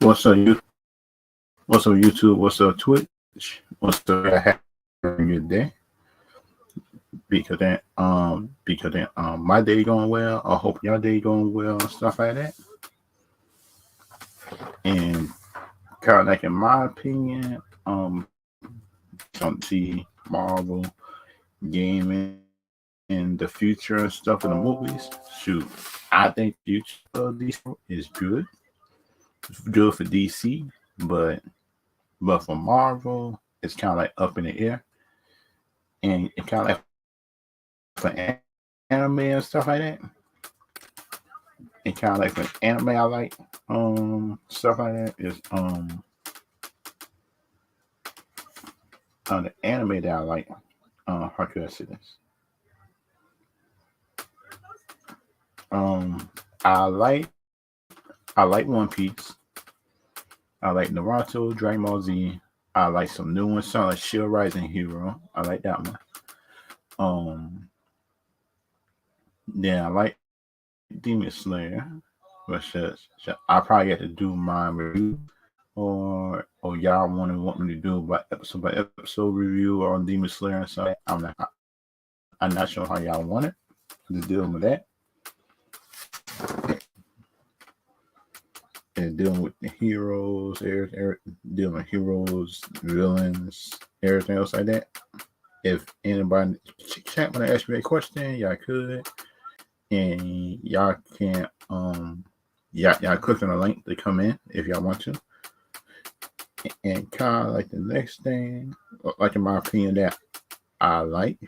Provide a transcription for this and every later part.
what's up, you? What's up, YouTube? What's up, Twitch? What's up? Having your day? Because my day going well. I hope your day going well and stuff like that. And kind of like in my opinion, some see Marvel gaming in the future and stuff in the movies. Shoot, I think the future of DC is good. It's good for DC, but for Marvel, it's kind of like up in the air, and it kind of like for anime and stuff like that. And kind of like for anime, I like stuff like that is the anime that I like. How could I say this? I like One Piece. I like Naruto, Dragon Ball Z. I like some new ones, sound like Shield Rising Hero. I like that one. Then I like Demon Slayer, but I probably have to do my review, or y'all want me to do by episode review on Demon Slayer and stuff. I'm not sure how y'all want it to deal with that. And dealing with the heroes, dealing with heroes, villains, everything else like that. If anybody chat want to ask me a question, y'all could, and y'all can y'all click on the link to come in if y'all want to. And kind of like the next thing, like in my opinion, that I like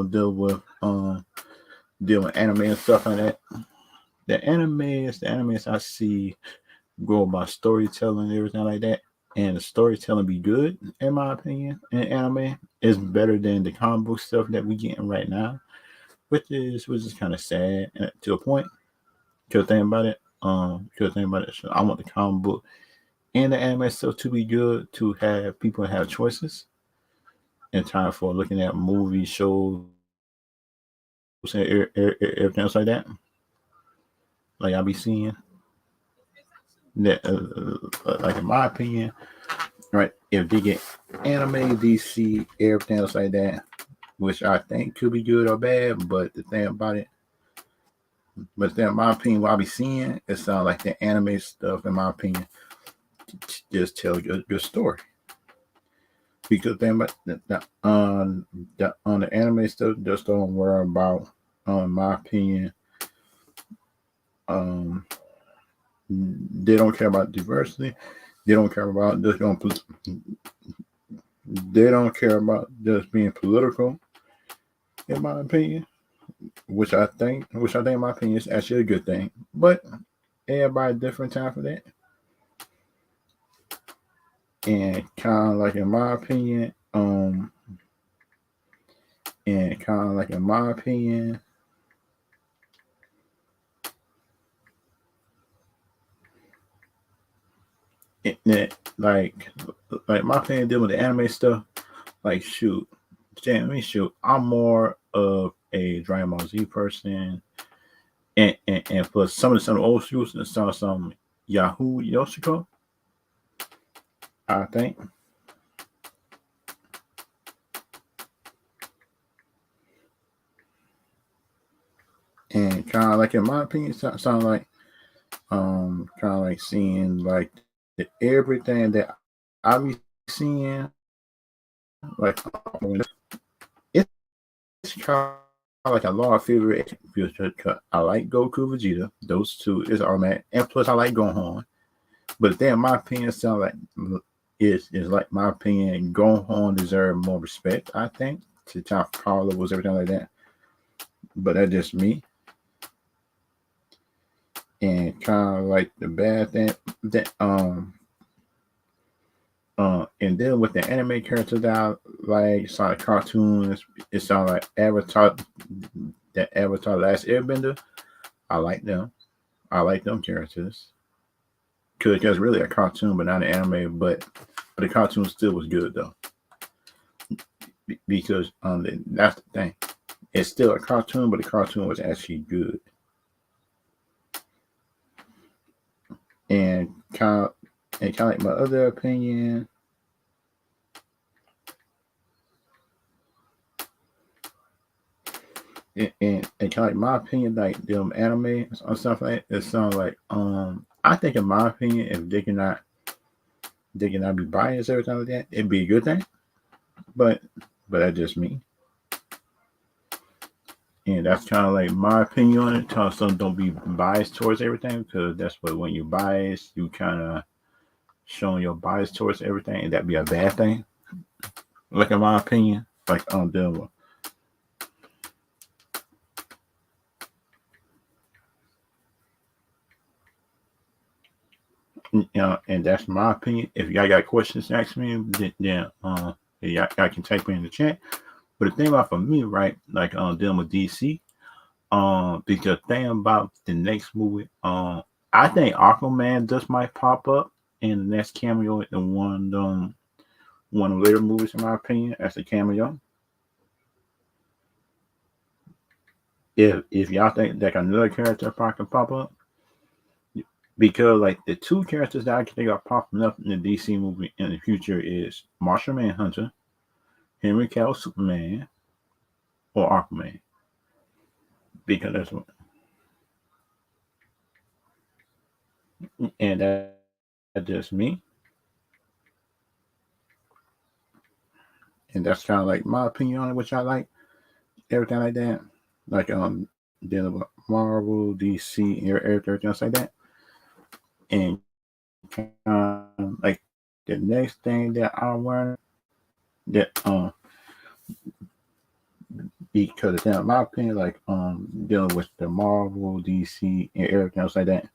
deal with anime and stuff like that. The animes I see go about storytelling and everything like that, and the storytelling be good in my opinion. In anime, is better than the comic book stuff that we getting right now, which is kind of sad to a point. Because think about it, so I want the comic book and the anime stuff to be good, to have people have choices in time for looking at movies, shows, and everything else like that. Like I be seeing that, like in my opinion, right? If they get anime, DC, everything else like that, which I think could be good or bad, but the thing about it, in my opinion, what I be seeing, it sounds like the anime stuff, in my opinion, just tell your story. Because on the anime stuff, just don't worry about, in my opinion, they don't care about diversity. They don't care about just going. They don't care about just being political. In my opinion, which I think, in my opinion, is actually a good thing. But everybody different time for that. And kind of like in my opinion, like my opinion dealing with the anime stuff, like shoot, I'm more of a Dragon Ball Z person, and plus some of the old schools and some Yahoo Yoshiko, I think. And kind of like in my opinion, sound like kind of like seeing like everything that I be seeing, like it's kind of like a lot of favorite. I like Goku, Vegeta. Those two is automatic, and plus I like Gohan. But then my opinion sound like is like my opinion, Gohan deserve more respect, I think, to top power levels, everything like that. But that's just me. And kind of like the bad thing that and then with the anime characters that I like, it's like cartoons, it sounds like Avatar, that Avatar Last Airbender. I like them. I like them characters. Because it's really a cartoon, but not an anime. But the cartoon still was good though. Because that's the thing. It's still a cartoon, but the cartoon was actually good. And kind of like my other opinion, and kind of like my opinion, like them anime or stuff like that, it sounds like I think in my opinion, if they cannot be biased every time like that, it'd be a good thing. But that's just me. And that's kind of like my opinion on it. Tell some don't be biased towards everything, because that's what when you're biased, you kind of showing your bias towards everything, and that'd be a bad thing. Like in my opinion, like the and that's my opinion. If y'all got questions, ask me. Then y'all can type in the chat. But the thing about for me, right, like dealing with DC, because the thing about the next movie, I think Aquaman just might pop up in the next cameo in one of the later movies, in my opinion, as a cameo. If y'all think that another character probably can pop up, because like the two characters that I can think are popping up in the DC movie in the future is Martian Manhunter, Henry Cavill Superman, or Aquaman. Because that's what, and that's just me, and that's kind of like my opinion on it, which I like everything like that, like dealing with Marvel, DC, and everything else like that, and like the next thing that I learned that because in my opinion, like dealing with the Marvel, DC, and everything else like that,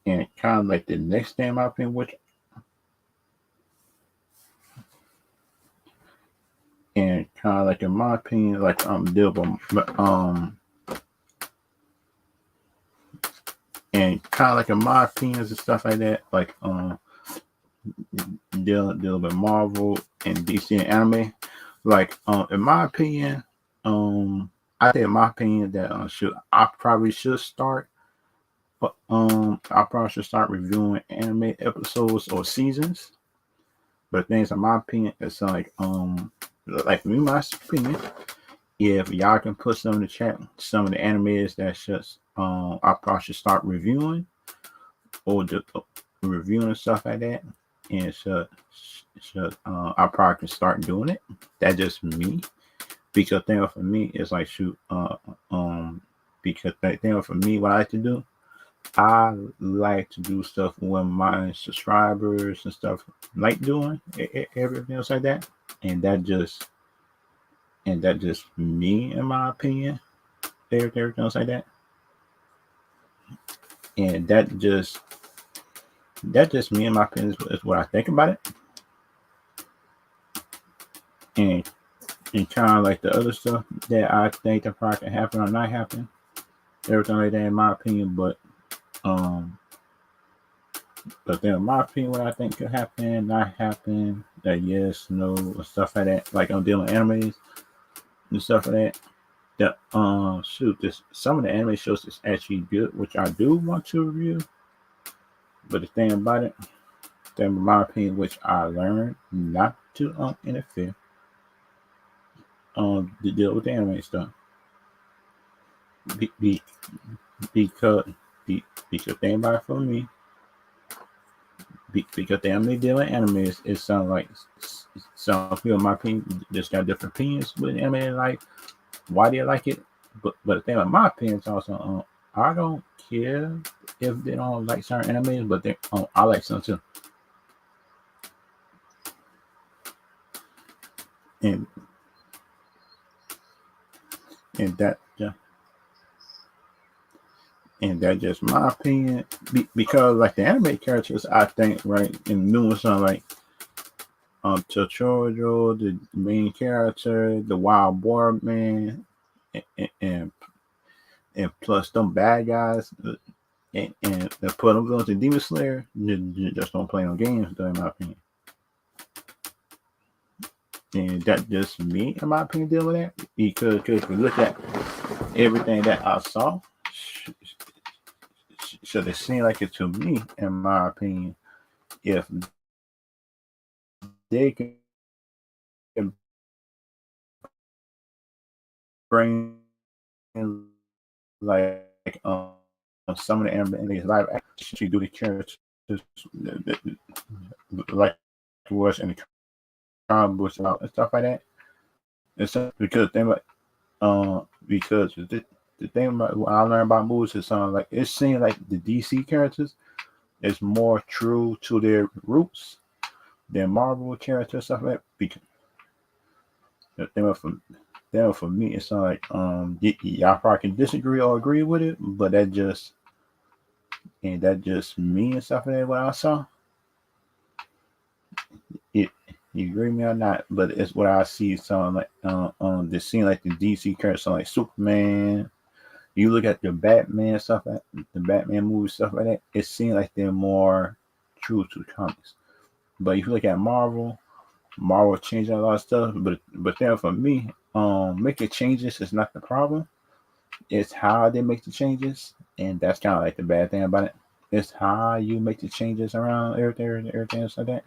and kind of like the next thing in my opinion, which and kind of like in my opinion, like deal with and kind of like in my opinions and stuff like that, like deal with Marvel and DC and anime, like in my opinion, I think in my opinion that I probably should start. But I probably should start reviewing anime episodes or seasons. But things in my opinion, it's like me, my opinion. If y'all can put some in the chat, some of the animes that just I probably should start reviewing or just reviewing and stuff like that, and I probably can start doing it. That's just me, because thing for me is like because that thing for me, what I like to do, I like to do stuff when my subscribers and stuff like doing everything else like that, and that just me in my opinion, everything else like that, and that just me in my opinion is what I think about it, and kind of like the other stuff that I think that probably can happen or not happen, everything like that in my opinion, but then in my opinion, what I think could happen, not happen, that yes, no, stuff like that, like I'm dealing with animes and stuff like that. That some of the anime shows is actually good, which I do want to review. But the thing about it, that in my opinion, which I learned not to interfere to deal with the anime stuff. Because the thing about it for me, because the anime dealing anime is sound like some people in my opinion just got different opinions with anime, like why they like it. But the thing about my opinion is also I don't care if they don't like certain animes, but they I like some too. And that and that's just my opinion, because like the anime characters, I think right in the new ones are like Chochojo, the main character, the wild boar man, and plus them bad guys, and put them going to Demon Slayer, just don't play no games, though, in my opinion. And that's just me, in my opinion, dealing with that. Because if we look at everything that I saw, should it seem like it to me, in my opinion, if they can bring like some of the animated live action do the characters like it was in the comic books and stuff like that. It's because they like because the thing about what I learned about movies is like it seems like the DC characters is more true to their roots than Marvel characters stuff like that. Because for me, it's not like y'all probably can disagree or agree with it, but that just me and stuff like that. What I saw, it you agree with me or not, but it's what I see. Something like the scene like the DC characters, like Superman. You look at the Batman stuff, like the Batman movie stuff like that. It seems like they're more true to the comics. But if you look at Marvel changing a lot of stuff. But then for me, making changes is not the problem. It's how they make the changes, and that's kind of like the bad thing about it. It's how you make the changes around everything else like that.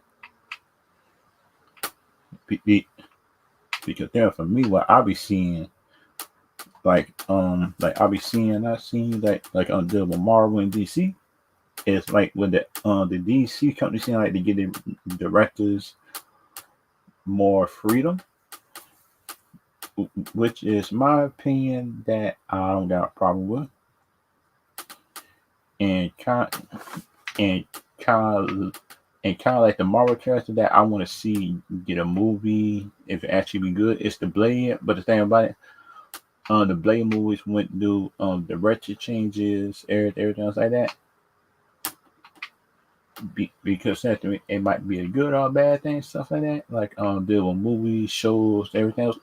Because then for me, what I'll be seeing, like I'll be seeing, I seen like on deal with Marvel and DC. It's like with the DC company seem like they give the directors more freedom, which is my opinion that I don't got a problem with, and and kind of like the Marvel character that I want to see get a movie if it actually be good. It's the Blade, but the thing about it, the Blade movies went through director changes, everything else like that. Because it might be a good or a bad thing, stuff like that. Like deal with movies, shows, everything else.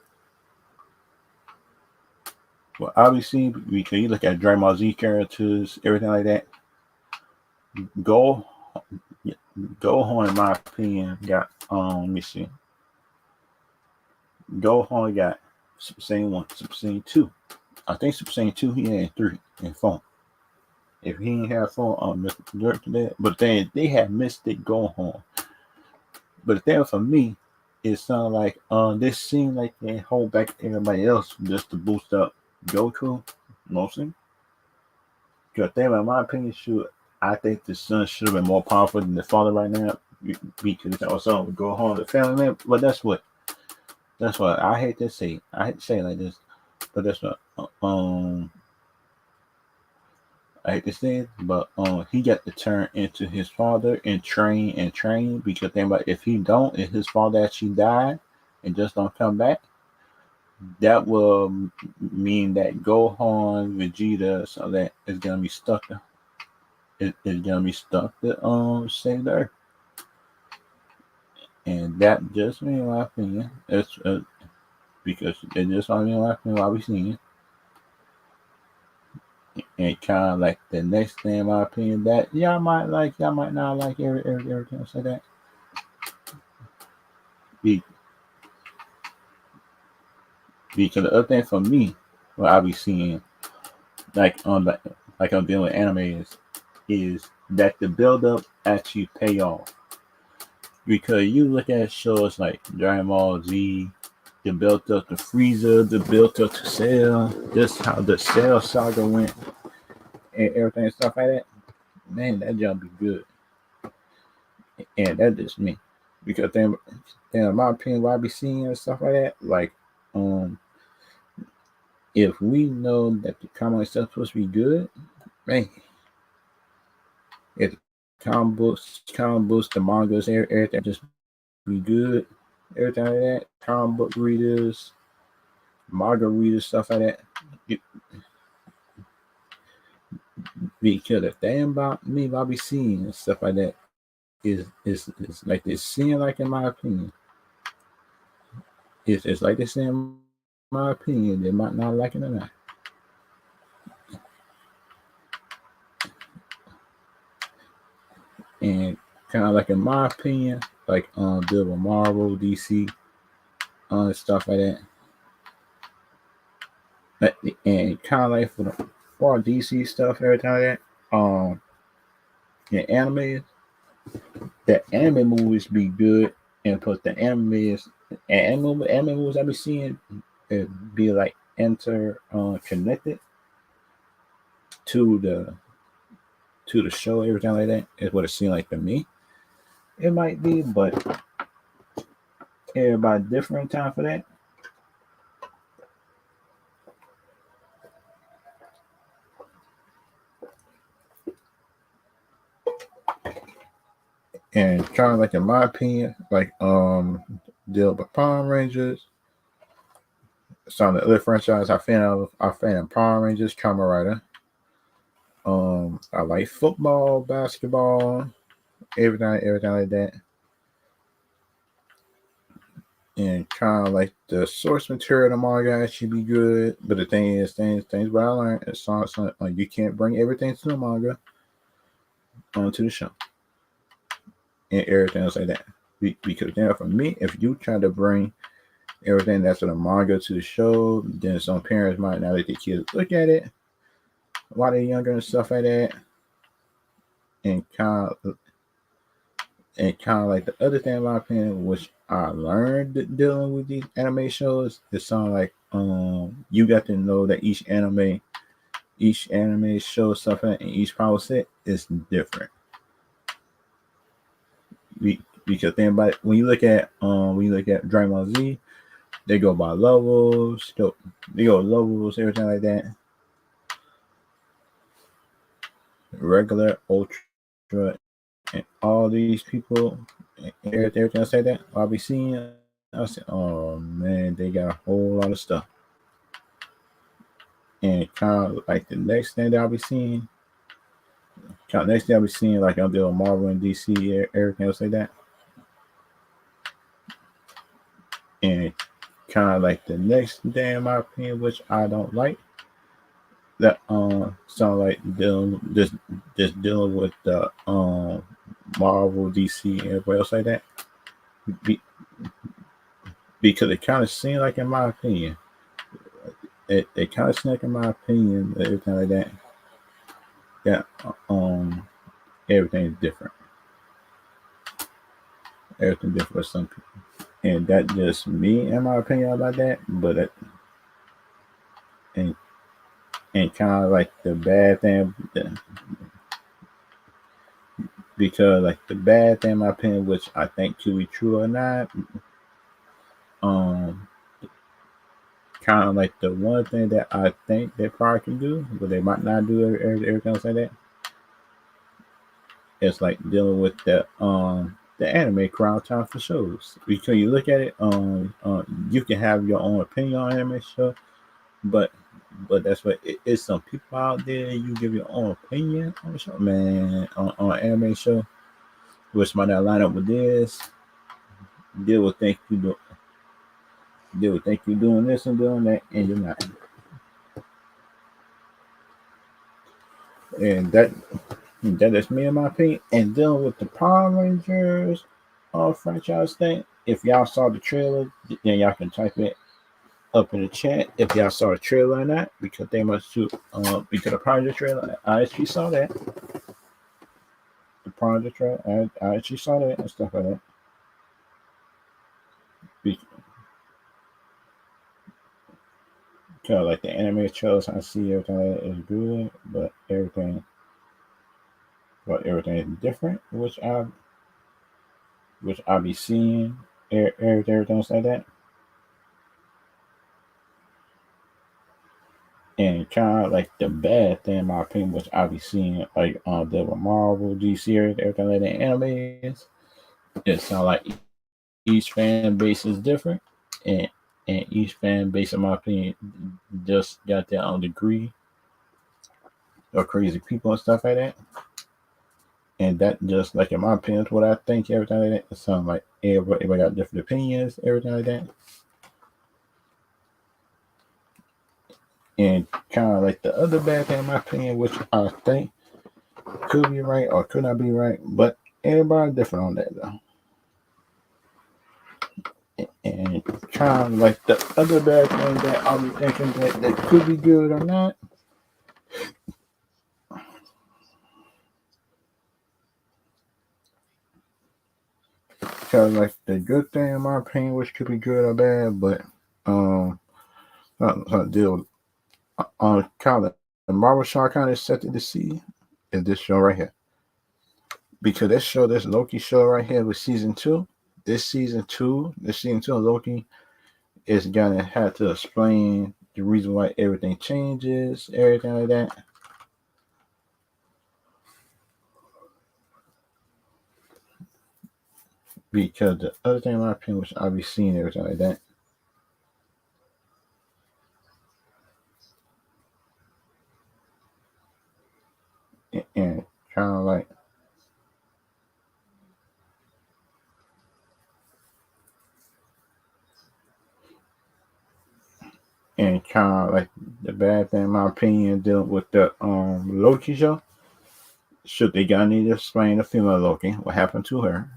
Well, obviously, because you look at Dragon Ball Z characters, everything like that. Go, Gohan, in my opinion, got let me see. Gohan got Super Saiyan 1, Super Saiyan 2. I think Super Saiyan 2 he had 3 and 4. If he didn't have 4, Mr. Dirt to that. But then they had Mystic Gohan. But the thing for me, it sounded like this seemed like they hold back everybody else just to boost up Goku, mostly. Because in my opinion, I think the son should have been more powerful than the father right now. Because also Gohan the family man. But that's what I hate to say. I hate to say it like this, but that's what I hate to say it. But he got to turn into his father and train because think about if his father actually died and just don't come back, that will mean that Gohan, Vegeta, so that is gonna be stuck. It's gonna be stuck to save the Earth, and that just me in my opinion. It's because it just only in my opinion what we seeing. And kind of like the next thing, in my opinion, that y'all might like, y'all might not like everything else like that. Because the other thing for me, what I be seeing, like I'm dealing with anime is that the build up actually pay off. Because you look at shows like Dragon Ball Z, the built up to Frieza, the built up to Cell, just how the Cell saga went and everything and stuff like that. Man, that jump be good. And that's just me. Because then in my opinion, what I be seeing and stuff like that, like if we know that the comic stuff supposed to be good, man, if the comic books, the mangas, everything just be good, everything like that, comic book readers, manga readers, stuff like that. Because the thing about me, what I be seeing and stuff like that is like this seeing, like in my opinion, it's like this in my opinion, they might not like it or not. And kind of like in my opinion, like deal with Marvel, DC, stuff like that. And kind of like for DC stuff, everything like that. in anime, the anime movies be good, and plus the anime movies I be seeing, it be like connected to the show, everything like that is what it seems like to me. It might be, but everybody different time for that. And kind of like in my opinion, like deal with Power Rangers. Some of the other franchise I fan of Power Rangers, Kamen Rider. I like football, basketball, everything like that. And kind of like the source material of the manga should be good, but the thing is, things what I learned is you can't bring everything to the manga onto the show and everything else like that. Because then for me, if you try to bring everything that's in the manga to the show, then some parents might not let their kids look at it while they're younger and stuff like that. And kind of like the other thing, in my opinion, which I learned dealing with these anime shows, it sounds like you got to know that each anime show stuff and each power set is different. Because then, when you look at Dragon Ball Z, they go by levels, they go levels, everything like that. Regular, ultra, and all these people, everything else like that. I'll be seeing. I said, oh man, they got a whole lot of stuff. And kind of like the next thing that I'll be seeing, like I'm doing Marvel and DC, everything else like that. And kind of like the next thing, in my opinion, which I don't like, that sound like just dealing with the Marvel, DC, and everybody else like that. Because it kind of seemed like, in my opinion, it kind of seemed like, in my opinion, everything like that. Yeah, everything's different. Everything different for some people, and that just me and my opinion about that. But and kind of like the bad thing, because like the bad thing, in my opinion, which I think could be true or not, kind of like the one thing that I think they probably can do, but they might not do everything else like that. It's like dealing with the anime crowd time for shows. Because you look at it, you can have your own opinion on anime show, but that's what it is. Some people out there, you give your own opinion on the show, man, on anime show, which might not line up with this. They will think you doing this and doing that, and you're not. And that is me, in my opinion. And dealing with the Power Rangers franchise thing, if y'all saw the trailer, then y'all can type it up in the chat if y'all saw the trailer or not, because they must shoot because the Power Ranger trailer, I actually saw that. The Power Ranger trailer, I actually saw that and stuff like that. Because like the anime trailers I see, everything like that is good, but everything is different, which I be seeing everything else like that. And kind of like the bad thing, in my opinion, which I be seeing like the Marvel, DC, everything like that animes, it sounds like each fan base is different, and each fan base, in my opinion, just got their own degree of crazy people and stuff like that. And that just, like, in my opinion, what I think, everything like that. It sounds like everybody got different opinions, everything like that. And kind of like the other bad thing, in my opinion, which I think could be right or could not be right, but everybody different on that though. And kind of like the other bad thing that I'll be thinking that could be good or not. because like the good thing in my opinion, which could be good or bad, but um, deal kind of the Marvel show I kind of accepted to see is this show right here, because this Loki show right here with season two. This season two of Loki is gonna have to explain the reason why everything changes, everything like that. Because the other thing in my opinion, which I'll be seeing everything like that, and kind of like the bad thing in my opinion dealing with the Loki show. Should they gonna need to explain the female Loki, what happened to her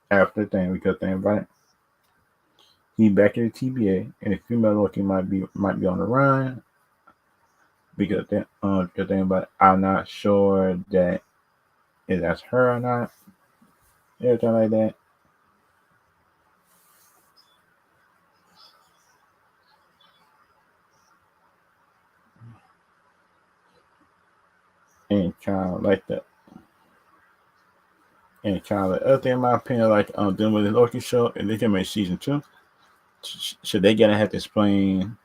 after the thing, because think about it. He back in the TBA, and the female Loki might be on the run, because the thing about it, I'm not sure that if that's her or not, everything like that. And kind of like the and kind of the other thing in my opinion, like dealing with the Loki show, and they can make season two. So they gonna have to explain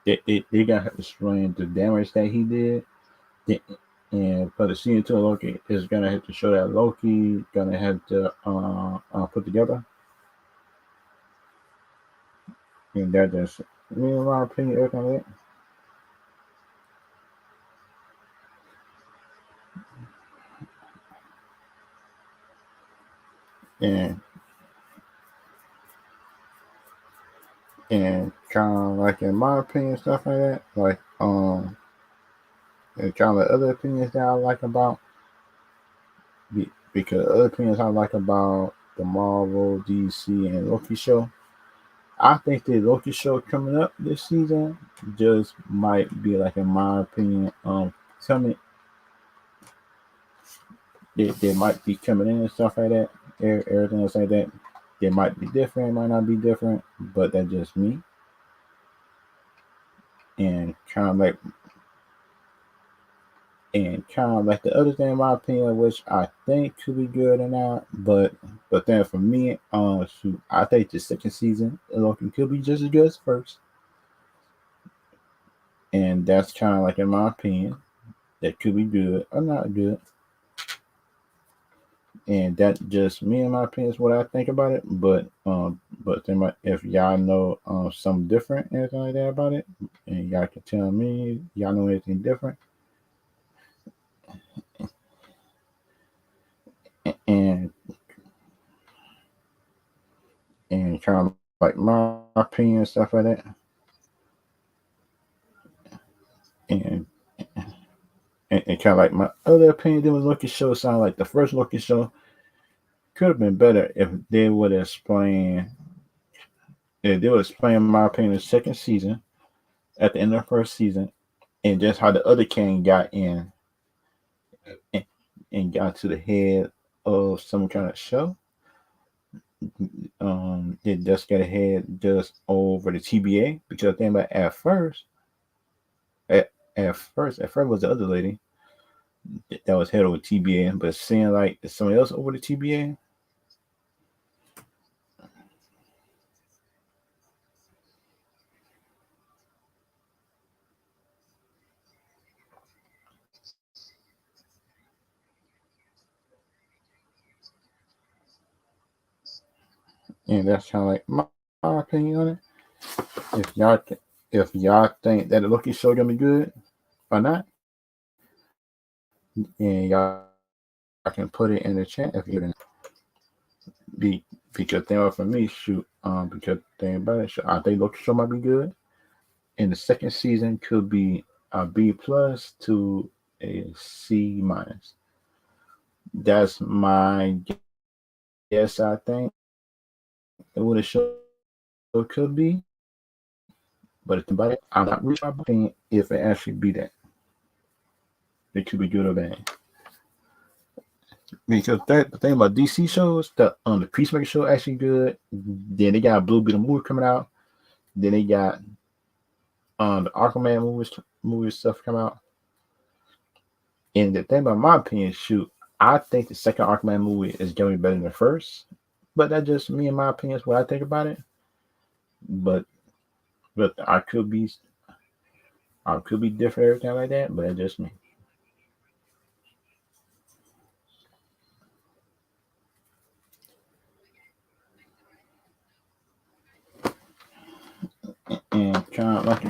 they gonna have to explain the damage that he did. And for the season two of Loki is gonna have to show that Loki gonna have to put together. And that just me in my opinion, everything like that. And kind of like in my opinion, stuff like that. Like and kind of other opinions that I like about because other opinions I like about the Marvel, DC, and Loki show. I think the Loki show coming up this season just might be like, in my opinion, coming. They might be coming in and stuff like that. Everything else like that. They might be different, might not be different, but that's just me. And kind of like the other thing in my opinion, which I think could be good or not, but then for me, shoot, I think the second season of Loki could be just as good as first, and that's kind of like, in my opinion, that could be good or not good, and that just me in my opinion is what I think about it. But then if y'all know something different, anything like that about it, and y'all can tell me y'all know anything different, and kind of like my opinion and stuff like that. And and kind of like my other opinion, there was Loki show sounded like the first Loki show could have been better if they would explain. If they would explain, in my opinion, the second season at the end of the first season, and just how the other king got in and, and got to the head of some kind of show. They just got ahead just over the TBA, because think about at first was the other lady that was head over TBA, but seeing like somebody else over the TBA. And that's kind of like my opinion on it. If y'all if y'all think that the Loki show gonna be good or not, and y'all can put it in the chat if you be because thing for me, shoot, because thing about it, I think Loki show might be good, and the second season could be a B plus to a C minus. That's my guess. I think what a show could be, but it's about it. I'm not really sure if it actually be that. It could be good or bad. Because the thing about DC shows, the Peacemaker show actually good. Then they got Blue Beetle movie coming out. Then they got the Aquaman movie stuff come out. And the thing about my opinion, shoot, I think the second Aquaman movie is gonna be better than the first. But that's just me and my opinion is what I think about it. But I could be different everything like that, but that's just me. And kind of like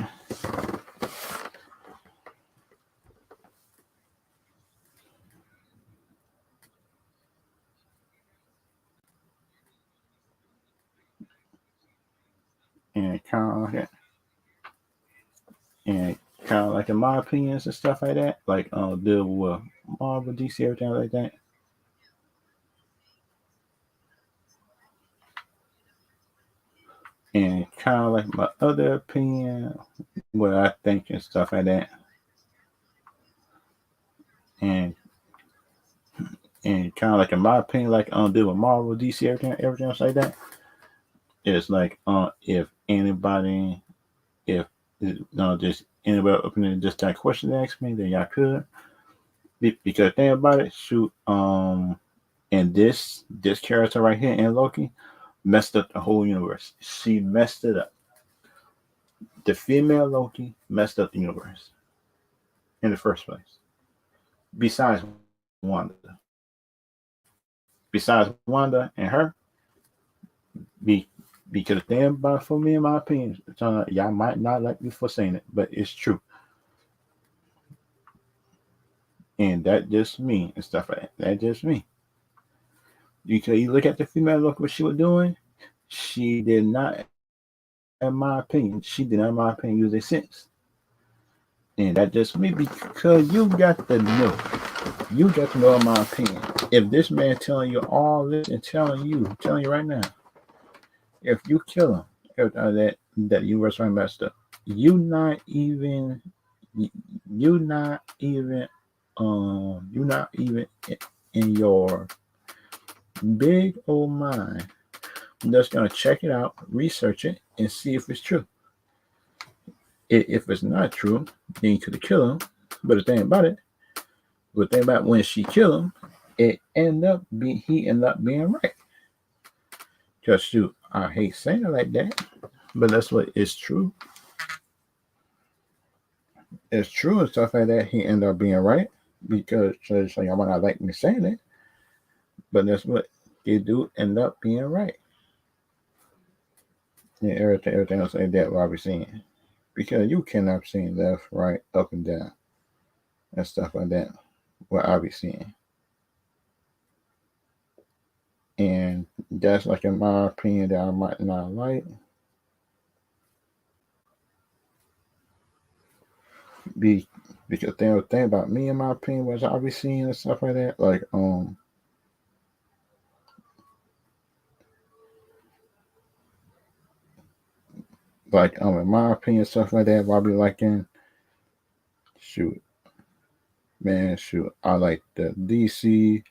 and kind of like and kind of like in my opinions and stuff like that, like deal with Marvel, DC, everything like that. And kind of like my other opinion, what I think and stuff like that. And kind of like in my opinion, like deal with Marvel, DC, everything else like that. It's like if anybody, if just anybody opening just that question to ask me, then y'all could. Because think about it, shoot, and this character right here in Loki messed up the whole universe. She messed it up. The female Loki messed up the universe in the first place. Besides Wanda, Wanda and her, be because the thing about for me, in my opinion, y'all might not like me for saying it, but it's true, and that just me and stuff like that. That just me. You look at the female Loki, what she was doing. She did not, in my opinion, use a sense. And that just me because you got to know. You got to know, in my opinion. If this man telling you all this and telling you right now, if you kill him, that you were so messed up, you not even, you not even, you not even in your big old mind that's gonna check it out, research it, and see if it's true. If it's not true, then you could kill him. But the thing about when she killed him, he ended up being right. Cause shoot, I hate saying it like that, but that's what it's true. It's true and stuff like that. He ended up being right because so y'all might not like me saying it, but that's what he do end up being right. And everything else like that, what I be seeing. Because you cannot see left, right, up and down, and stuff like that. What I be seeing. And that's like in my opinion that I might not like. Be because the thing about me in my opinion was I be seeing and stuff like that. In my opinion, stuff like that, I be liking shoot. Man, shoot. I like the DC,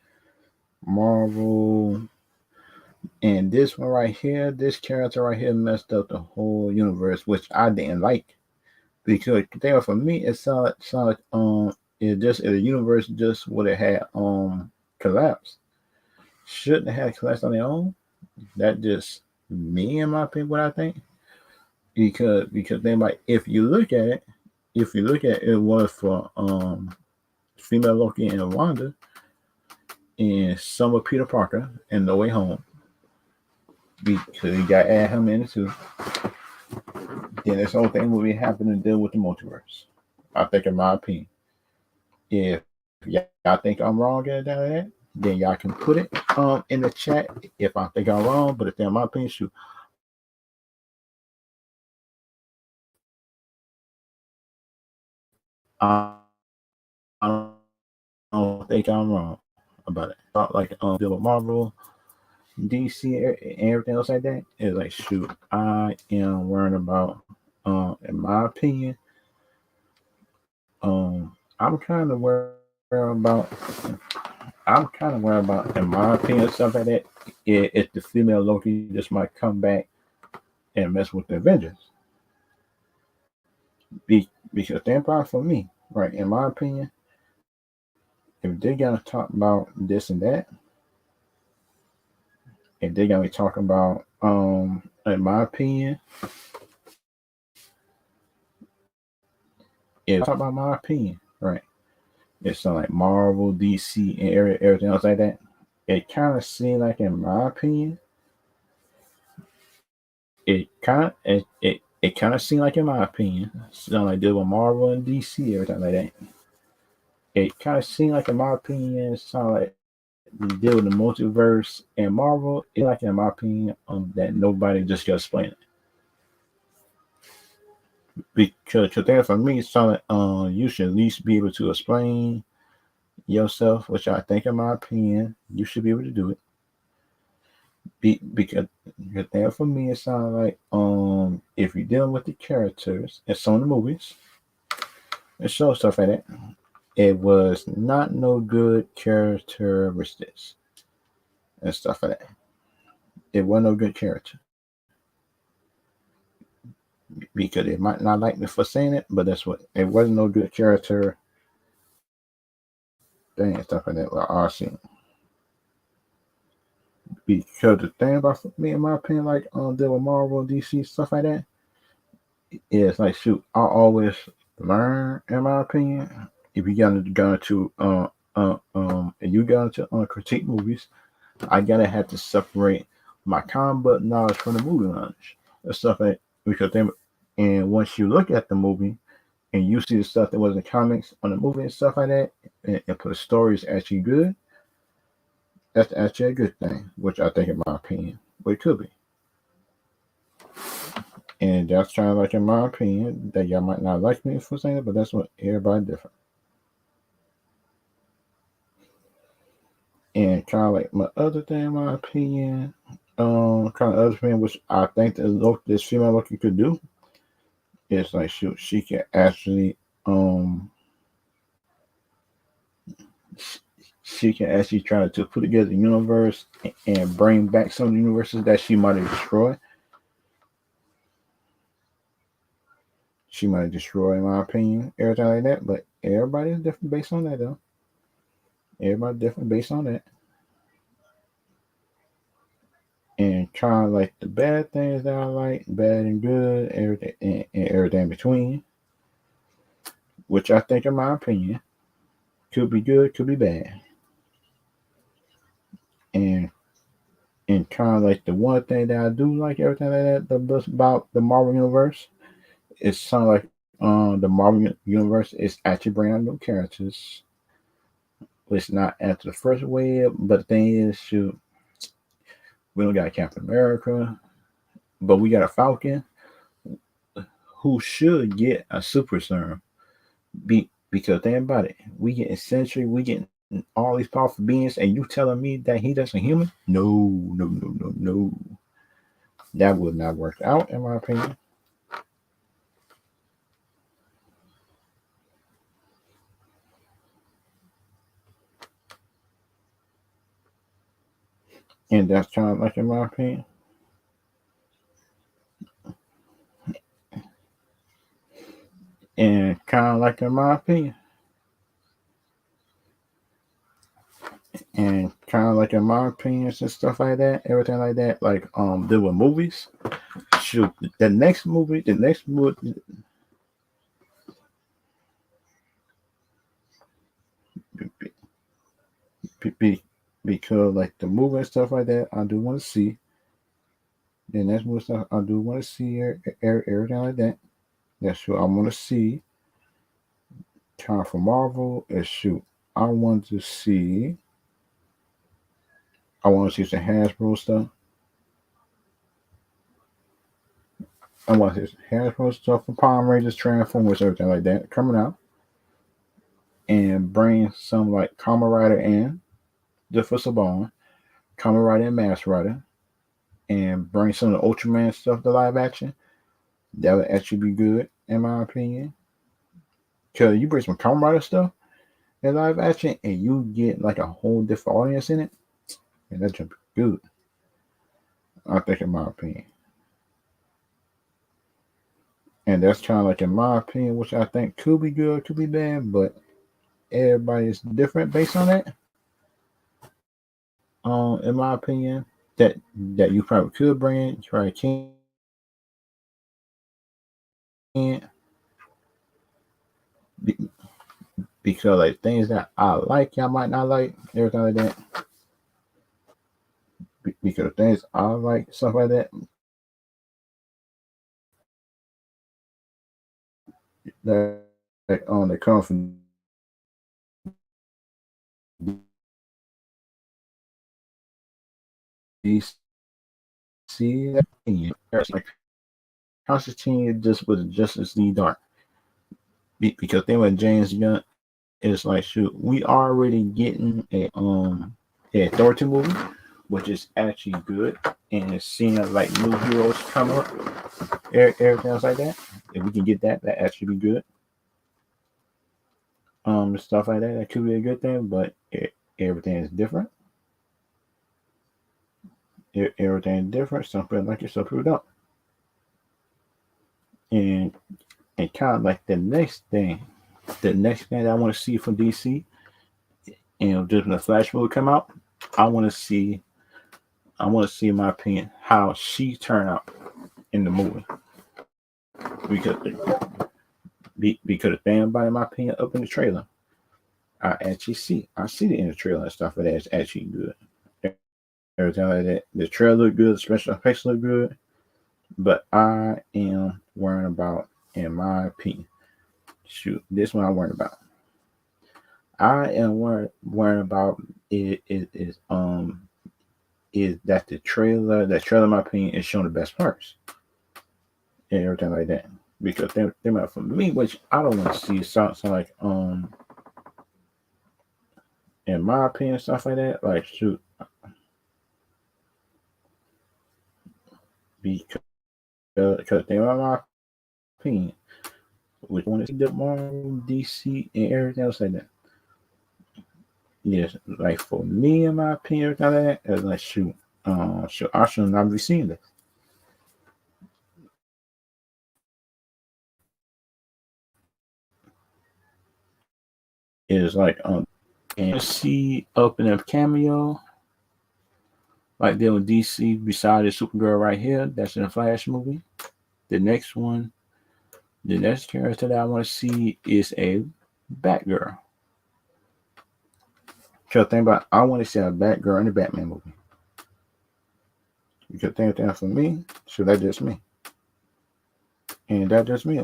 Marvel, and this one right here, this character right here messed up the whole universe, which I didn't like. Because there for me it sounded like the universe just would have had collapsed. Shouldn't have had collapsed on their own. That just me in my opinion what I think. Because they might if you look at it, it was for female Loki and Wanda and some of Peter Parker and No Way Home. Because you got to add him in too. Then this whole thing will be happening to deal with the multiverse. I think, in my opinion, if y'all think I'm wrong at that, then y'all can put it in the chat if I think I'm wrong. But if in my opinion, shoot, I don't think I'm wrong about it. Like deal with Marvel, DC, and everything else like that. It's like shoot, I am worrying about. In my opinion, I'm kind of worried about I'm kind of worried about, in my opinion, stuff like that. If the female Loki just might come back and mess with the Avengers, because they're problem for me, right? In my opinion, if they're gonna talk about this and that, if they're gonna be talking about, in my opinion, if talk about my opinion, right? It's something like Marvel, DC, and everything else like that. It kind of seemed like, in my opinion, it kind of seemed like, in my opinion, something like deal with Marvel and DC, everything like that. It kind of seemed like, in my opinion, something like deal with the multiverse and Marvel. It's like, in my opinion, that nobody just can explain it. Because then for me, it's something you should at least be able to explain yourself, which I think, in my opinion, you should be able to do it. Because there for me, it sounds like, if you're dealing with the characters in some of the movies and show stuff like that, it was not no good characteristics and stuff like that. It wasn't no good character, because it might not like me for saying it, but that's what it wasn't no good character thing and stuff like that. Like I seen. Because the thing about me, in my opinion, like deal with Marvel, DC, stuff like that, is like, shoot, I always learn, in my opinion, if you got to and you got to critique movies, I gotta have to separate my comic book knowledge from the movie knowledge and stuff like, because then, and once you look at the movie and you see the stuff that was in comics on the movie and stuff like that, and put the story is actually good, that's actually a good thing, which I think, in my opinion, but it could be. And that's kind of like, in my opinion, that y'all might not like me for saying it, but that's what everybody different. And kind of like my other thing, in my opinion, kind of other thing, which I think that this female Loki could do, is like, she can actually, she can actually try to put together the universe and bring back some of the universes that she might have destroyed. She might destroy, in my opinion, everything like that. But everybody is different based on that, though. Everybody different based on that. And kind of like the bad things that I like, bad and good, everything and everything in between, which I think, in my opinion, could be good, could be bad. And kind of like the one thing that I do like, everything like that, about the Marvel universe, it's something like, the Marvel universe is actually bringing out new characters. It's not after the first wave, but the thing is, shoot, we don't got Captain America, but we got a Falcon who should get a super serum. Because think about it, we getting Sentry, we getting all these powerful beings, and you telling me that he doesn't human? No, no, no, no, no. That would not work out, in my opinion. And that's kind of like, in my opinion. And kind of like, in my opinion. And kind of like, in my opinions and stuff like that, everything like that, like there were movies. Shoot, the next movie, because like the movie and stuff like that, I do want to see. The next movie stuff, I do want to see everything like that. That's what I want to see. Time for Marvel is, shoot, I want to see. I want to see some Hasbro stuff. I want to see Hasbro stuff for Power Rangers, Transformers, everything like that coming out, and bring some like Kamen Rider and Differ Saban, Kamen Rider and Mask Rider, and bring some of the Ultraman stuff to live action. That would actually be good, in my opinion. Cause you bring some Kamen Rider stuff in live action and you get like a whole different audience in it, and that should be good. I think, in my opinion. And that's kind of like, in my opinion, which I think could be good, could be bad, but everybody's different based on that. In my opinion, that you probably could bring in, you probably can't, because like things that I like, y'all might not like, everything like that. Because things I like, stuff like that that come from DC. Like Constantine just was Justice League Dark, because then with James Gunn, it's like, shoot, we already getting a Authority movie, which is actually good, and seeing like new heroes come up, everything else like that. If we can get that, that actually be good. Stuff like that, that could be a good thing, but everything is different. Everything is different. Some people like it, some people don't. And kind of like the next thing that I want to see from DC, just when the Flash movie come out, I want to see, in my opinion, how she turned out in the movie, because the thing about, in my opinion, up in the trailer, I see it in the trailer and stuff like that. It's actually good. Everything like that. The trailer look good, the special effects look good, but I am worrying about, in my opinion, shoot, this one I'm worried about. I am worried about is that the trailer, in my opinion, is showing the best parts and everything like that. Because they might, for me, which I don't want to see, something like in my opinion, stuff like that. Like, shoot, because they are my opinion, which want to see the Marvel, DC, and everything else like that. Yes, like for me, in my opinion, everything like that, is like, shoot, I should not be seeing this. Is like, and see open up cameo like there with DC beside the Supergirl right here. That's in the Flash movie. The next one, the next character that I want to see is a Batgirl. Because think about, I want to see a Batgirl in the Batman movie. Because think that for me, so that's just me. And that's just me.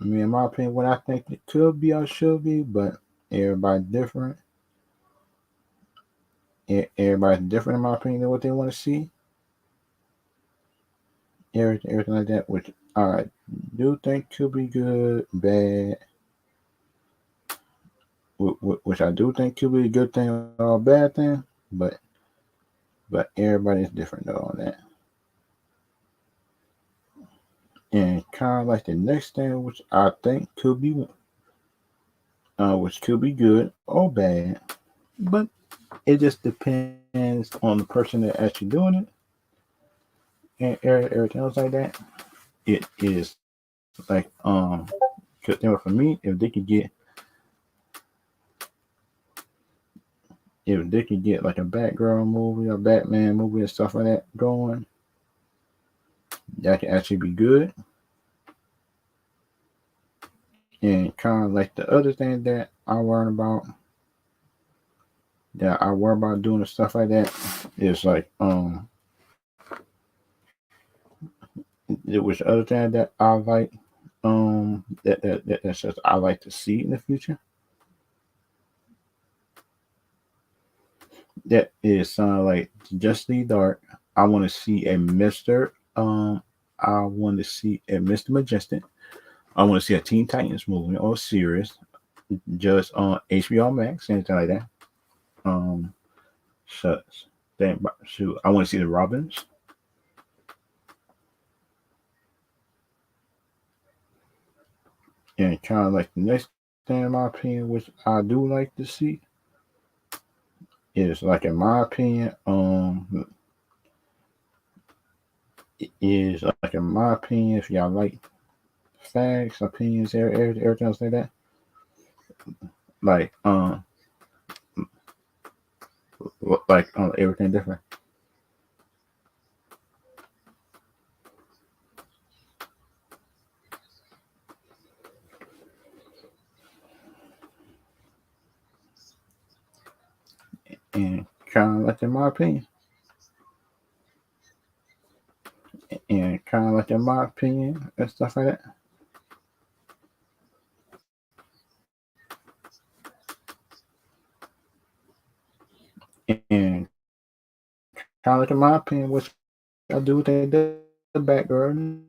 Me, in my opinion, what I think it could be or should be, but everybody's different. Everybody's different, in my opinion, than what they want to see. Everything like that, which I do think could be good, bad, which I do think could be a good thing or a bad thing, but everybody's different though on that. And kind of like the next thing, which I think could be, which could be good or bad, but it just depends on the person that actually doing it, and everything else like that. It is like, because for me, if they could get like a Batgirl movie or Batman movie and stuff like that going, that can actually be good. And kind of like the other thing that I worry about doing and stuff like that is like, it was the other thing that I like, that's just I like to see in the future. That is like Justice League Dark. I want to see a Mister. I want to see a Mr. Majestic. I want to see a Teen Titans movie or series, just on HBO Max, anything like that. Um, shucks. Shoot, I want to see the Robins. And kind of like the next thing, in my opinion, which I do like to see, is like in my opinion, is like in my opinion, if y'all like facts, opinions, everything else like that, like everything different. And kind of like in my opinion, and stuff like that. And kind of like in my opinion, what I do with the background.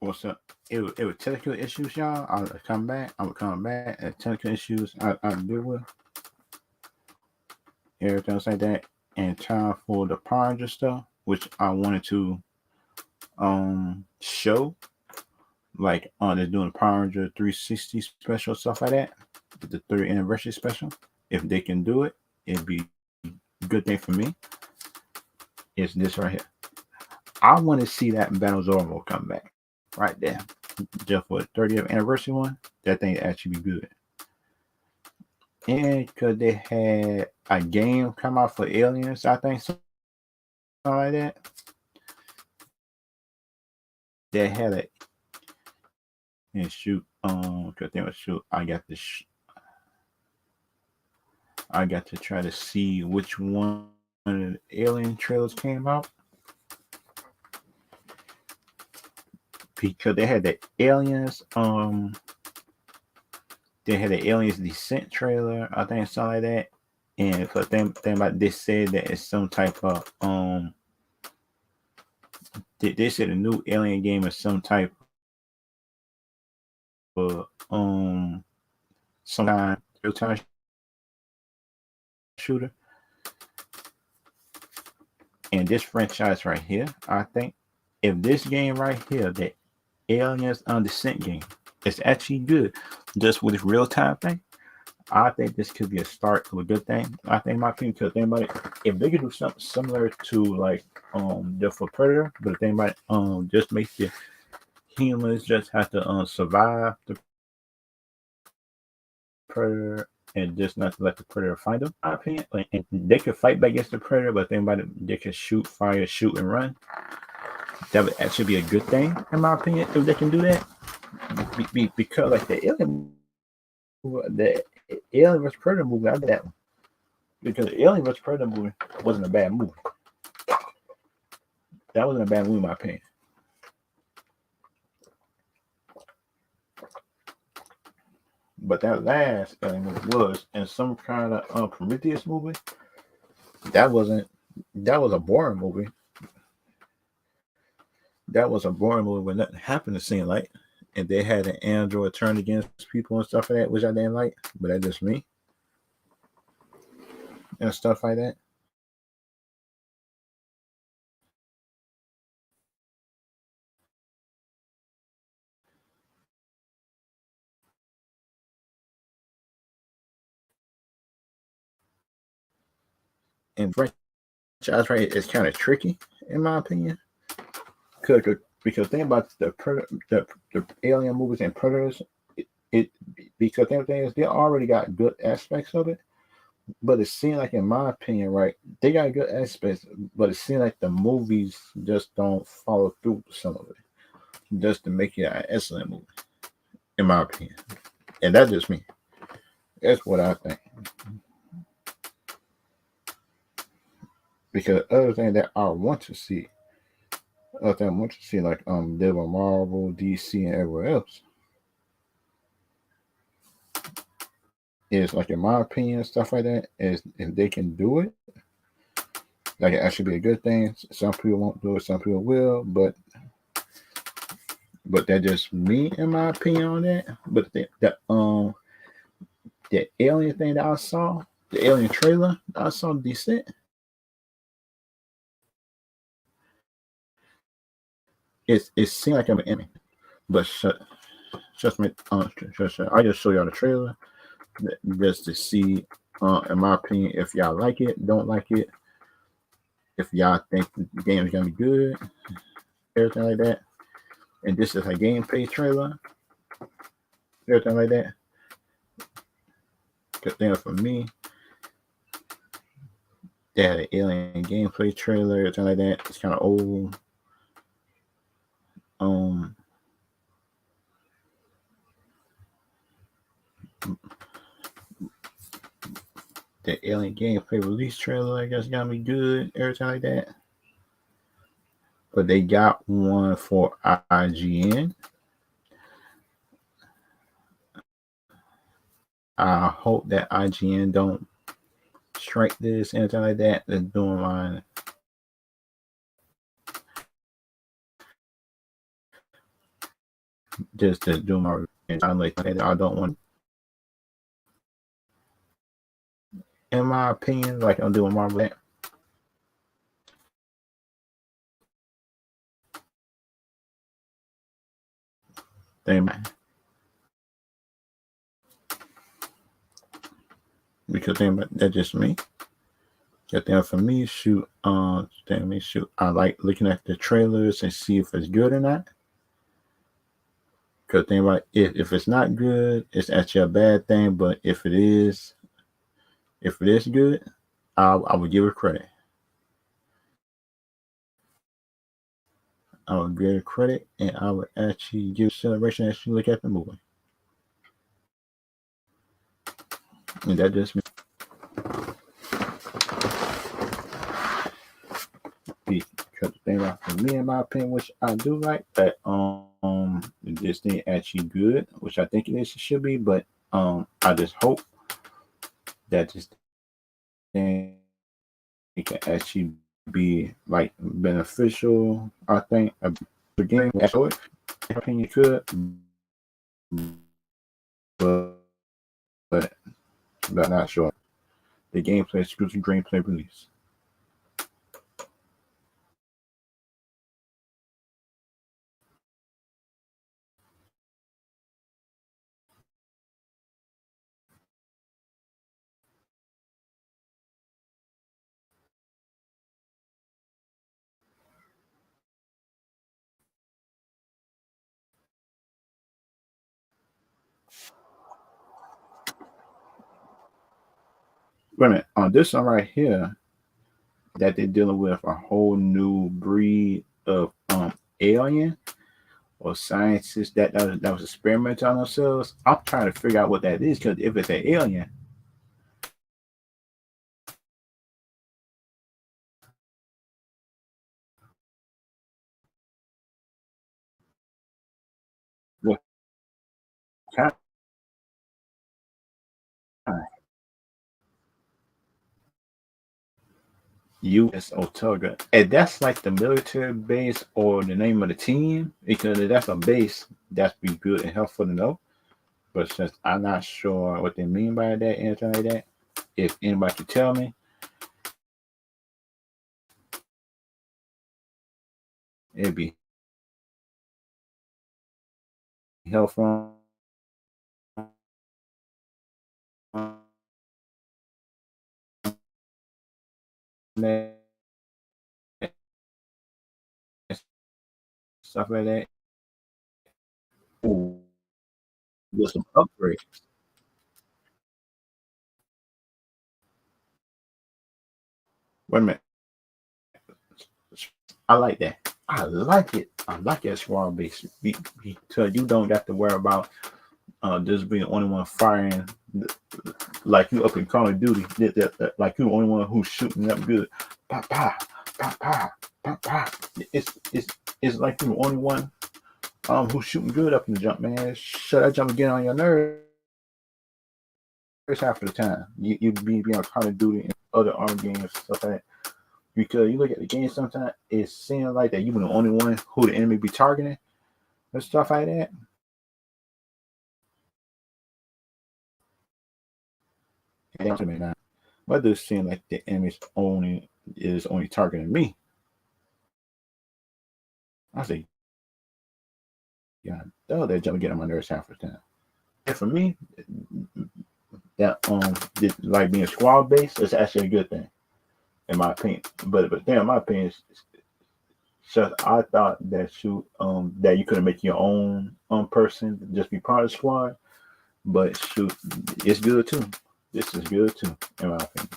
What's up? It was technical issues, y'all. I would come back. I would come back. And technical issues I deal with. Everything else like that. And time for the project stuff, which I wanted to show, like they're doing Power Ranger 360 special stuff like that, the third anniversary special. If they can do it, it'd be a good thing for me. Is this right here? I want to see that Battle Zorro come back right there, just for the 30th anniversary one. That thing actually be good. And because they had a game come out for Aliens, I think something like that. They had it and shoot. Because they would shoot. I got to try to see which one of the Alien trailers came out, because they had the Aliens. They had the Aliens Descent trailer, I think something like that. And for them about, they said that it's some type of they said a new Alien game is some type of some kind of real-time shooter. And this franchise right here, I think, if this game right here, the Aliens Descent game, is actually good, just with this real-time thing, I think this could be a start of a good thing. I think my opinion, because think about it, if they could do something similar to like just for Predator, but if they might just make the humans just have to survive the Predator and just not to let the Predator find them. My opinion, like, and they could fight back against the Predator, but think about it, they could shoot, fire, shoot, and run. That would actually be a good thing, in my opinion, if they can do that. Because like the Alien vs Predator movie, I did that one. Because the Alien vs Predator movie wasn't a bad movie. That wasn't a bad movie, in my opinion. But that last Alien movie was in some kind of Prometheus movie. That was a boring movie. That was a boring movie where nothing happened to seem like. And they had an android turn against people and stuff like that, which I didn't like. But that's just me. And stuff like that. And franchise right is kind of tricky, in my opinion. Because think about the Alien movies and Predators, it because the thing is they already got good aspects of it, but it seemed like, in my opinion, right, they got good aspects, but it seemed like the movies just don't follow through with some of it, just to make it an excellent movie, in my opinion. And that's just me. That's what I think. Because other thing that I want to see, other thing I want to see, like Devil Marvel, DC, and everywhere else, is like, in my opinion, stuff like that, is if they can do it, like, it actually be a good thing. Some people won't do it, some people will, but that's just me, in my opinion, on that. But the Alien thing that I saw, the Alien trailer that I saw, Descent, it seemed like I'm an enemy. But I just show y'all the trailer just to see, in my opinion, if y'all like it, don't like it, if y'all think the game is gonna be good, everything like that. And this is a gameplay trailer, everything like that. Because then for me, they had an Alien gameplay trailer, everything like that. It's kind of old. The Alien gameplay release trailer, I guess, gonna be good, everything like that. But they got one for IGN. I hope that IGN don't strike this, anything like that. They're doing mine. Just to do my like I don't want, in my opinion, like I'm doing Marvel. thing, because think about that's just me. That thing for me, I like looking at the trailers and see if it's good or not. Because think about if it's not good, it's actually a bad thing. But if it is good, I would give it credit. I would give it credit, and I would actually give celebration as you look at the movie. And that just me. Because the thing about for me, in my opinion, which I do like that this thing actually good, which I think it should be, but I just hope that this thing can actually be like beneficial. I think the game actually, in my opinion, could, but but I'm not sure. The gameplay exclusive gameplay release. Wait a minute. On this one right here, that they're dealing with a whole new breed of alien or scientists that was experimenting on themselves. I'm trying to figure out what that is because if it's an alien, what kind of U.S. Otoga? And that's like the military base or the name of the team because if that's a base, that's be good and helpful to know. But since I'm not sure what they mean by that, anything like that, if anybody could tell me, it'd be helpful. Stuff like that. Ooh, with some upgrades. Wait a minute. I like that. I like it. I like that squad base because you don't have to worry about just being the only one firing like you up in Call of Duty. Like you the only one who's shooting up good. Pa pa pa pa pa pa. It's like you the only one who's shooting good up in the jump, man. Shut that jump again on your nerves half of the time. You be on Call of Duty and other armed games stuff like that. Because you look at the game sometimes, it seems like that you were the only one who the enemy be targeting and stuff like that. And but it seems like the enemy is only targeting me. I say, yeah, that jump get on my nerves half the time. And for me, that like being squad based is actually a good thing, in my opinion. But then, in my opinion, so I thought that that you couldn't make your own person just be part of the squad. But shoot, it's good too. This is good too, in my opinion.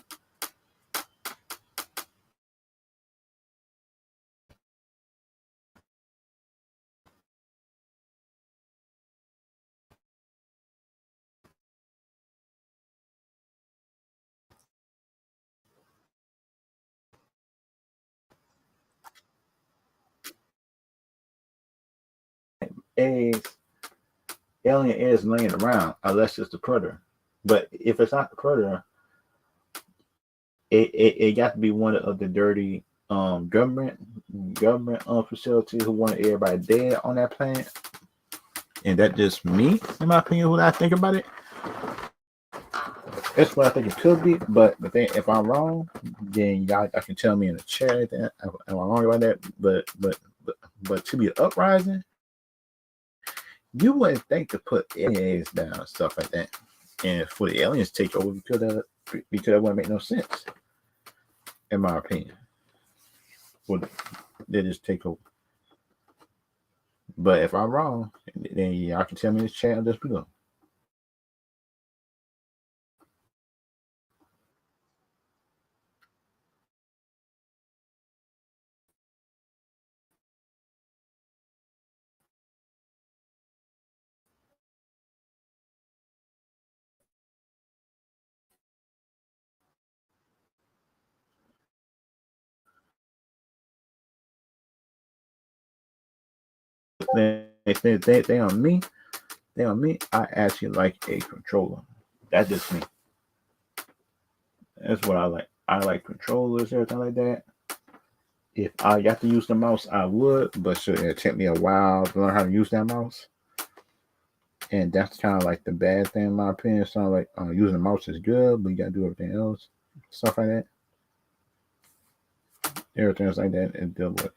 Eggs, alien eggs laying around unless it's the predator. But if it's not the predator, it got to be one of the dirty government facilities who wanted everybody dead on that planet. And that just me, in my opinion, what I think about it. That's what I think it could be. But then if I'm wrong, then y'all can tell me in the chat that I'm wrong about that. But to be an uprising, you wouldn't think to put aliens down and stuff like that, and for the aliens to take over because that wouldn't make no sense, in my opinion. Would they just take over? But if I'm wrong, then y'all can tell me in the chat just below. They on me. They on me. I actually like a controller. That's just me. That's what I like. I like controllers, everything like that. If I got to use the mouse, I would, but should it take me a while to learn how to use that mouse? And that's kind of like the bad thing, in my opinion. So like using the mouse is good, but you gotta do everything else, stuff like that. Everything else like that, and deal with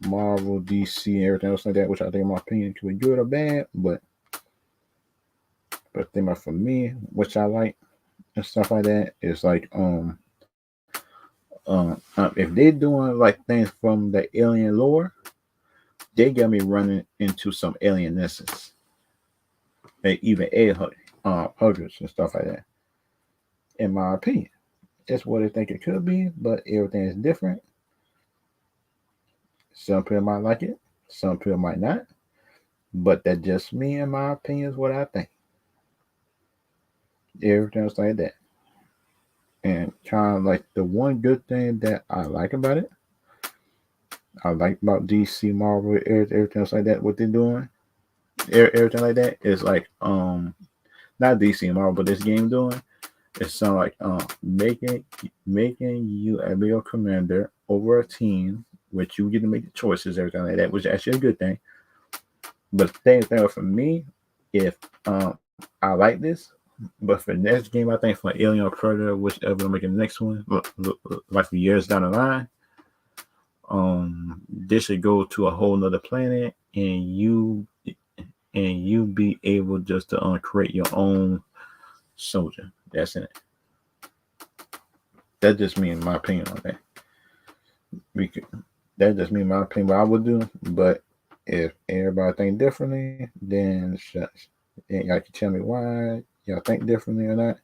Marvel, DC, and everything else like that, which I think, in my opinion, could be good or bad. But think about for me, which I like and stuff like that, is like if they're doing like things from the alien lore, they got me running into some alienesses, and even hundreds and stuff like that. In my opinion, it's what I think it could be, but everything is different. Some people might like it, some people might not, but that's just me, in my opinion, is what I think. Everything else like that, and kind of like the one good thing that I like about it, I like about DC, Marvel, everything else like that. What they're doing, everything like that is like not DC and Marvel, but this game doing. It sounds like making you a real commander over a team, which you get to make the choices, everything like that, which is actually a good thing. But the thing for me, if I like this, but for the next game, I think for Alien or Predator, whichever I'm making the next one, like years down the line, this should go to a whole nother planet, and you be able just to create your own soldier. That's it. That's just me, in my opinion on that. Because that's just me, in my opinion, what I would do. But if everybody think differently, then shucks. And y'all can tell me why y'all think differently or not.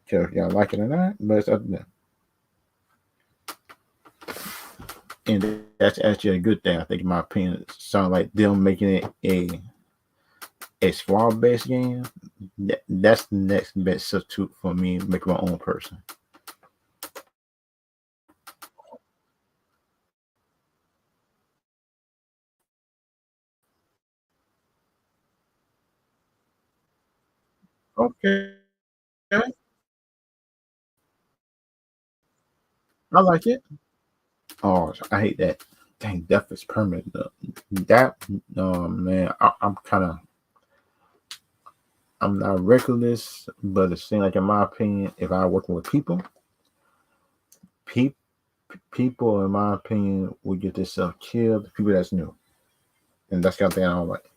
If y'all like it or not, but it's up to them. And that's actually a good thing, I think, in my opinion. It sounds like them making it a squad based game. That's the next best substitute for me, make my own person. Okay. I like it. Oh, I hate that. Dang, death is permanent. That, man, I'm kind of, I'm not reckless, but it seems like, in my opinion, if I working with pe- people, in my opinion, will get themselves killed. People that's new, and that's the kind of thing I don't like,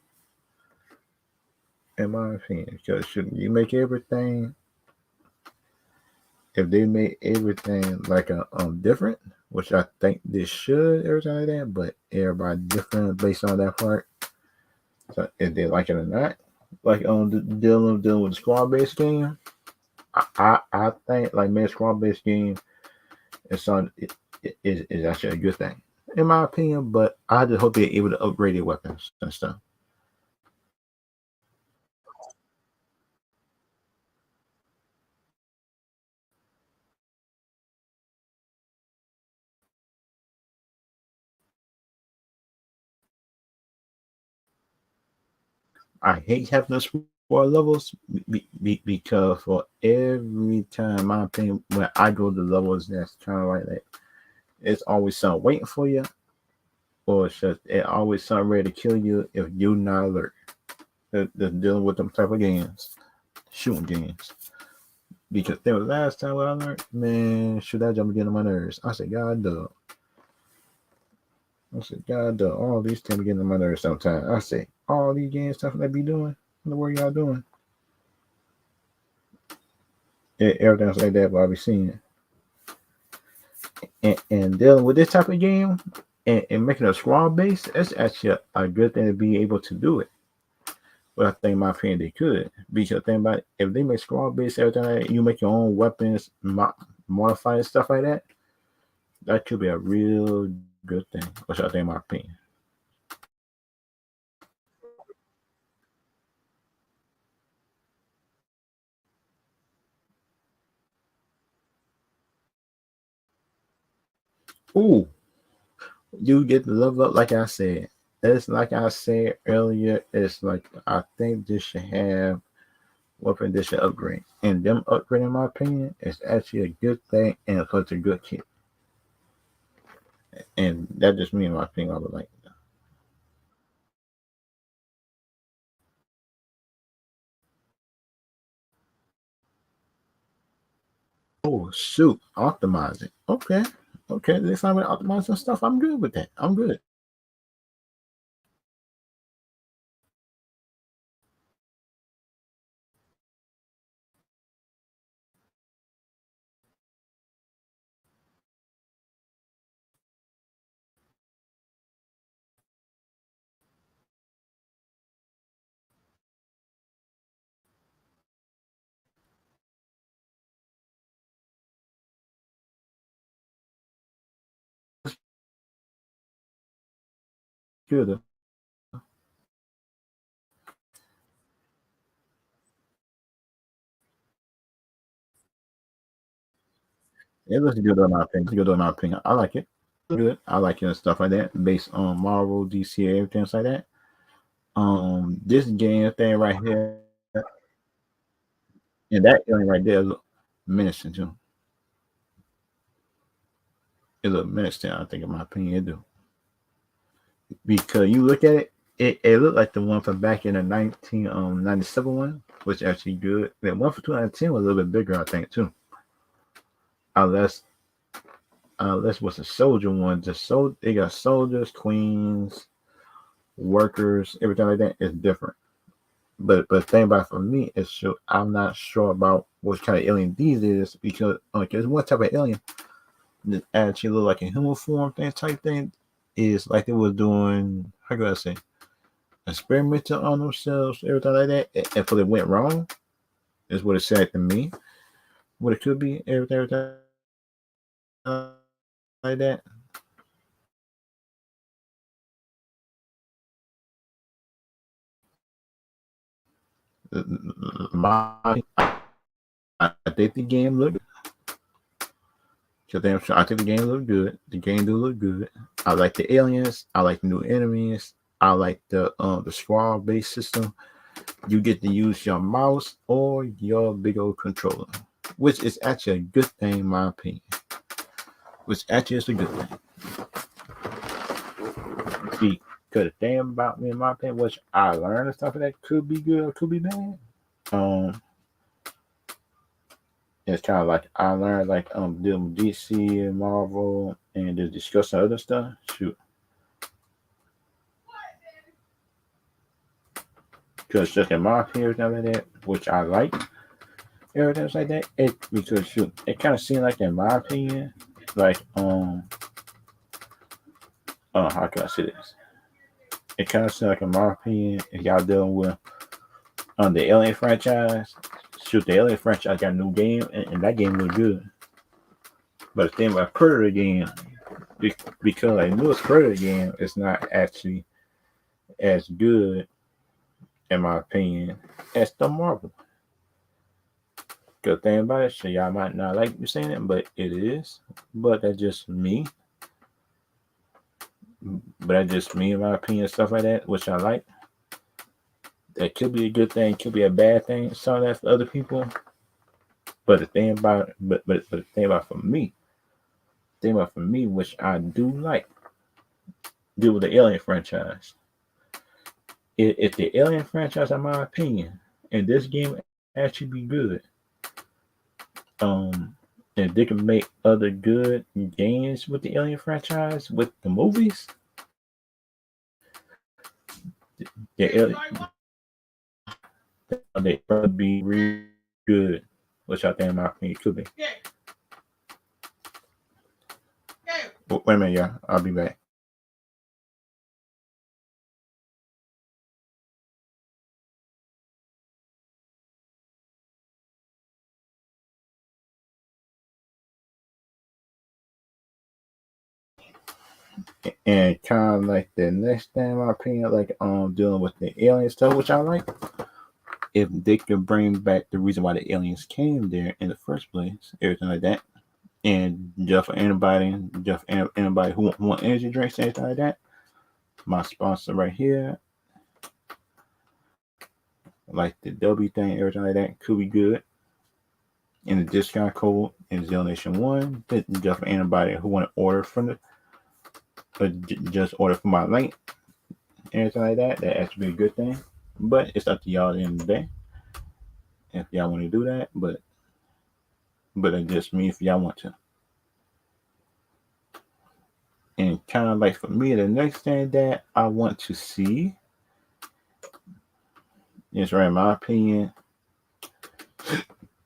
in my opinion. Because shouldn't you make everything? If they make everything like a different, which I think they should, everything like that, but everybody different based on that part. So if they like it or not, like on dealing with the squad based game, I think like man squad based game is actually a good thing, in my opinion. But I just hope they're able to upgrade their weapons and stuff. I hate having to spoil levels because for every time, in my opinion, when I go to levels that's kind of like that, it's always something waiting for you, or it's just it always something ready to kill you if you're not alert. They're dealing with them type of games, shooting games. Because there was last time when I learned, man, shoot that jump again on my nerves. I said, God, dog. I said, God, all these things getting on my nerves sometimes. I say, all these games stuff they be doing, what the world y'all doing? Everything else like that, but I be seeing and dealing with this type of game and making a squad base, that's actually a good thing to be able to do it. But I think, in my opinion, they could. Because think about it, if they make squad base, everything like that, you make your own weapons, modify stuff like that, that could be a real good thing. Which I think, in my opinion. Ooh, you get the level up, like I said. It's like I said earlier. It's like I think this should have weapon this should upgrade, and them upgrade, in my opinion, is actually a good thing and it's such a good kit. And that just me, in my opinion, I would like. Oh shoot, optimize it. Okay, okay. This time with optimizing stuff, I'm good with that. I'm good. Good. It looks good in my opinion. It's good in my opinion. I like it. Good. I like it and stuff like that, based on Marvel, DC, everything like that. This game thing right here, and that thing right there, look menacing too. It look menacing. I think, in my opinion, it do, because you look at it, it looked like the one from back in the 1997 one, which actually good. The one for 2010 was a little bit bigger, I think, too. Unless unless was a soldier one. They got soldiers, queens, workers, everything like that is different. But the thing about for me is, sure, I'm not sure about what kind of alien these is, because like there's one type of alien that actually look like a human form thing type thing, is like they was doing, how could I say, experimental on themselves, everything like that, and if it went wrong, is what it said to me. What it could be, everything like that. My, I think the game looked. So damn sure, I think the game looked good. The game do look good. I like the aliens. I like the new enemies. I like the squad based system. You get to use your mouse or your big old controller, which is actually a good thing, in my opinion. Which actually is a good thing. Because the thing about me, in my opinion, which I learned and stuff like that could be good or could be bad. Um, it's kind of like I learned, like dealing with DC and Marvel and just discussing other stuff. Shoot, because just in my opinion, and like that, which I like, everything like that. It because shoot, it kind of seemed like, in my opinion, like how can I say this? It kind of seemed like, in my opinion, if y'all dealing with the Alien franchise, shoot, the Alien franchise got a new game, and that game was good. But the thing about Predator game, because I knew it's Predator game, it's not actually as good, in my opinion, as the Marvel. Good thing about it, so y'all might not like me saying it, but it is. But that's just me. But that's just me, in my opinion, stuff like that, which I like. That could be a good thing, could be a bad thing, some of that for other people. But the thing about, but the thing about for me, which I do like, deal with the Alien franchise. If the Alien franchise, in my opinion, and this game actually be good, um, and they can make other good games with the Alien franchise with the movies, the they probably be really good, which I think in my opinion could be. Wait a minute, yeah, I'll be back. And kind of like the next thing, in my opinion, like dealing with the alien stuff, which I like, if they could bring back the reason why the aliens came there in the first place, everything like that, and just for anybody who want energy drinks, anything like that, my sponsor right here, like the W thing, everything like that, could be good. And the discount code is Nation1. Just for anybody who want to order from just order from my link, anything like that, that actually be a good thing. But it's up to y'all at the end of the day if y'all want to do that. But it just me if y'all want to. And kind of like for me, the next thing that I want to see is, right, in my opinion,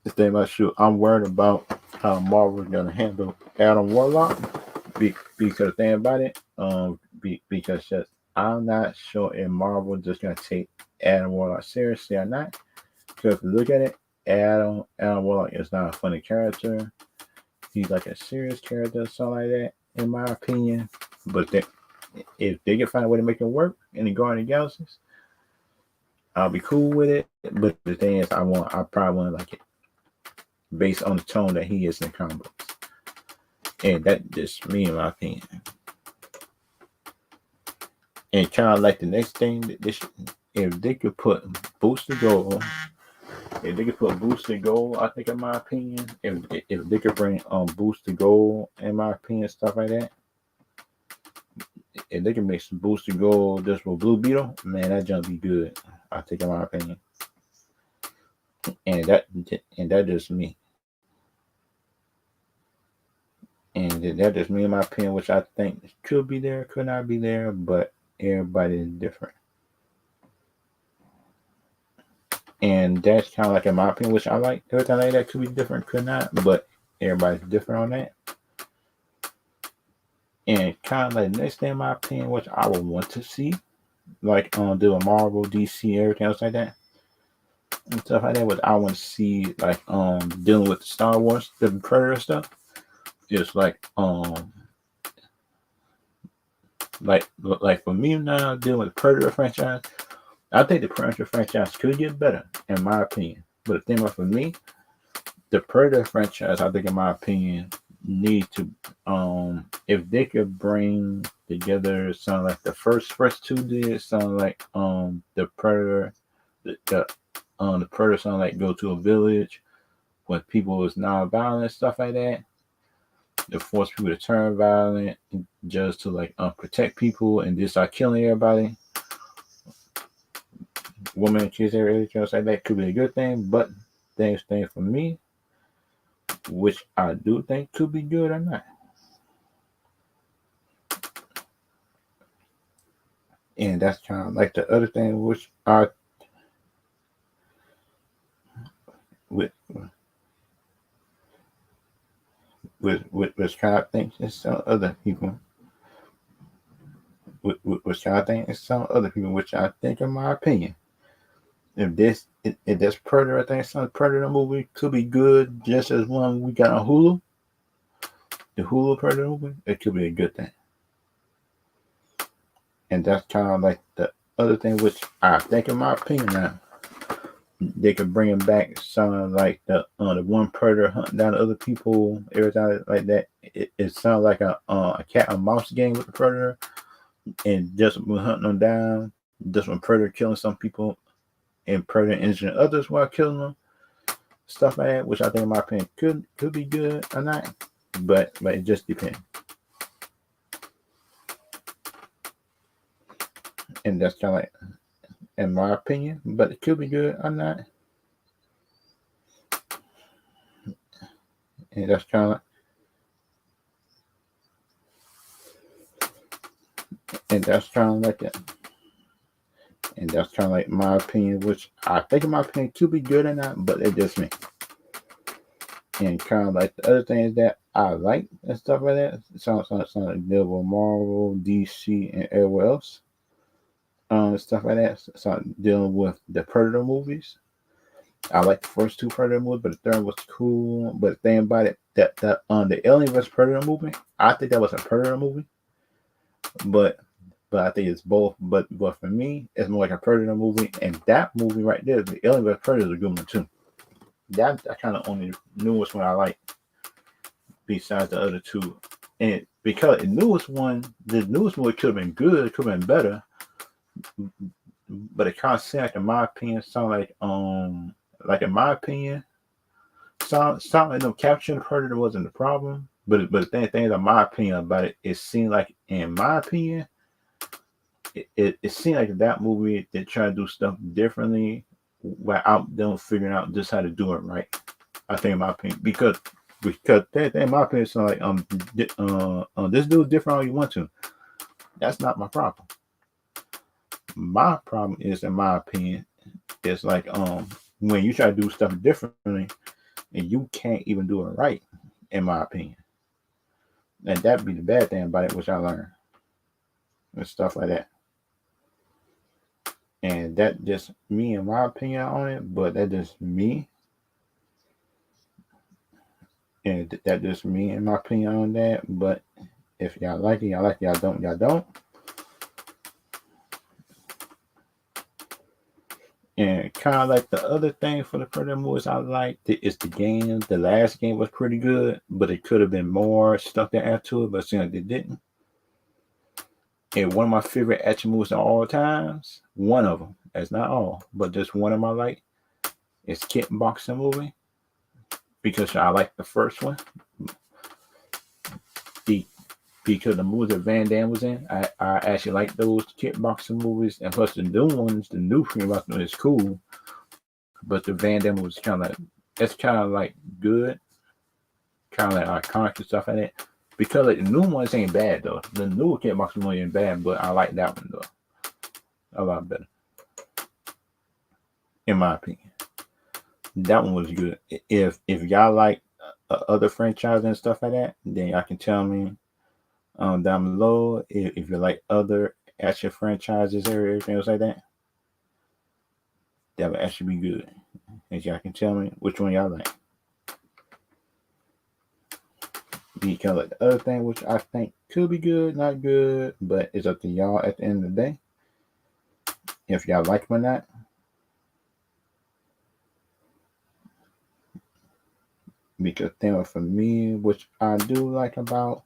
the thing about shoot, I'm worried about how Marvel's gonna handle Adam Warlock. Because the thing about it, because just I'm not sure if Marvel just gonna take Adam Warlock seriously or not. Because if you look at it, Adam Warlock is not a funny character. He's like a serious character or something like that, in my opinion. But if they can find a way to make it work in the Guardian of the Galaxies, I'll be cool with it. But the thing is, I probably want to like it based on the tone that he is in the comic books. And that just me, in my opinion. And kind of like the next thing that if they could put Booster Gold, I think, in my opinion, if they could bring Booster Gold, in my opinion, stuff like that. If they can make some Booster Gold just with Blue Beetle, man, that jump be good. I think, in my opinion. And that just me. And that just me, in my opinion, which I think could be there, could not be there, but everybody is different. And that's kind of like, in my opinion, which I like. Everything like that could be different, could not, but everybody's different on that. And kind of like the next thing, in my opinion, which I would want to see, like doing Marvel, DC, everything else like that, and stuff like that, what I want to see, like dealing with the Star Wars, the Predator stuff, is like for me now, dealing with the Predator franchise, I think the Predator franchise could get better, in my opinion. But the thing about, for me, the Predator franchise, I think, in my opinion, need to if they could bring together something like the first two did, something like the Predator, the Predator, something like go to a village when people is non-violent, stuff like that, to force people to turn violent just to like protect people and just start killing everybody, women, kids, everything else like that, could be a good thing. But thing for me, which I do think could be good or not. And that's kind of like the other thing, which I which kind of think is some other people, which I think is some other people, which I think, in my opinion, if this Predator, I think some Predator movie could be good, just as one we got on Hulu, the Hulu Predator movie, it could be a good thing. And that's kind of like the other thing, which I think, in my opinion, now they could bring him back, something like the one Predator hunting down other people, everything like that. It sounds like a cat and mouse game with the Predator, and just when hunting them down, just when Predator killing some people, and Predator injuring others while killing them, stuff like that. Which I think, in my opinion, could be good or not, but it just depends. And that's kind of like, in my opinion, but it could be good or not. And that's kind of like that. And that's kind of like my opinion, which I think in my opinion could be good or not, but it's just me. And kind of like the other things that I like and stuff like that, sounds like deal with Marvel, DC, and everywhere else. Stuff like that. So dealing with the Predator movies. I like the first two Predator movies, but the third was cool. But the thing about it, that the Alien vs Predator movie, I think that was a Predator movie, but I think it's both. But for me, it's more like a Predator movie, and that movie right there, the Alien vs Predator, is a good one too. That kind of only newest one I like, besides the other two, and because the newest movie could have been good, could have been better, but it kind of seemed like, in my opinion, in my opinion, sound like capturing the Predator wasn't the problem. But the thing in my opinion about it, it seemed like, in my opinion, it seemed like that movie, they try to do stuff differently without them figuring out just how to do it right. I think, in my opinion, because in my opinion, it's like this dude's different all you want to. That's not my problem. My problem is, in my opinion, it's like when you try to do stuff differently and you can't even do it right, in my opinion. And that'd be the bad thing about it, which I learned. And stuff like that. And that just me, in my opinion on it, but that just me. And that just me, in my opinion on that. But if y'all like it, y'all like it. Y'all don't, y'all don't. And kind of like the other thing for the Predator movies I liked is the game. The last game was pretty good, but it could have been more stuff to add to it, but it seemed like they didn't. And one of my favorite action movies of all times, one of them, that's not all, but just one of my like, is Kickboxing movie, because I like the first one. Because the movies that Van Damme was in, I actually like those kickboxing movies, and plus the new ones, the new kickboxing is cool, but the Van Damme was kind of like, it's kind of like good, kind of like iconic and stuff like that. Because like the new ones ain't bad though. The new kickboxing movie ain't bad, but I like that one though a lot better, in my opinion. That one was good. If y'all like other franchises and stuff like that, then y'all can tell me down below if you like other action franchises or everything else like that. That would actually be good. And y'all can tell me which one y'all like. Because like the other thing, which I think could be good, not good, but it's up to y'all at the end of the day, if y'all like them or not. Because thing for me, which I do like about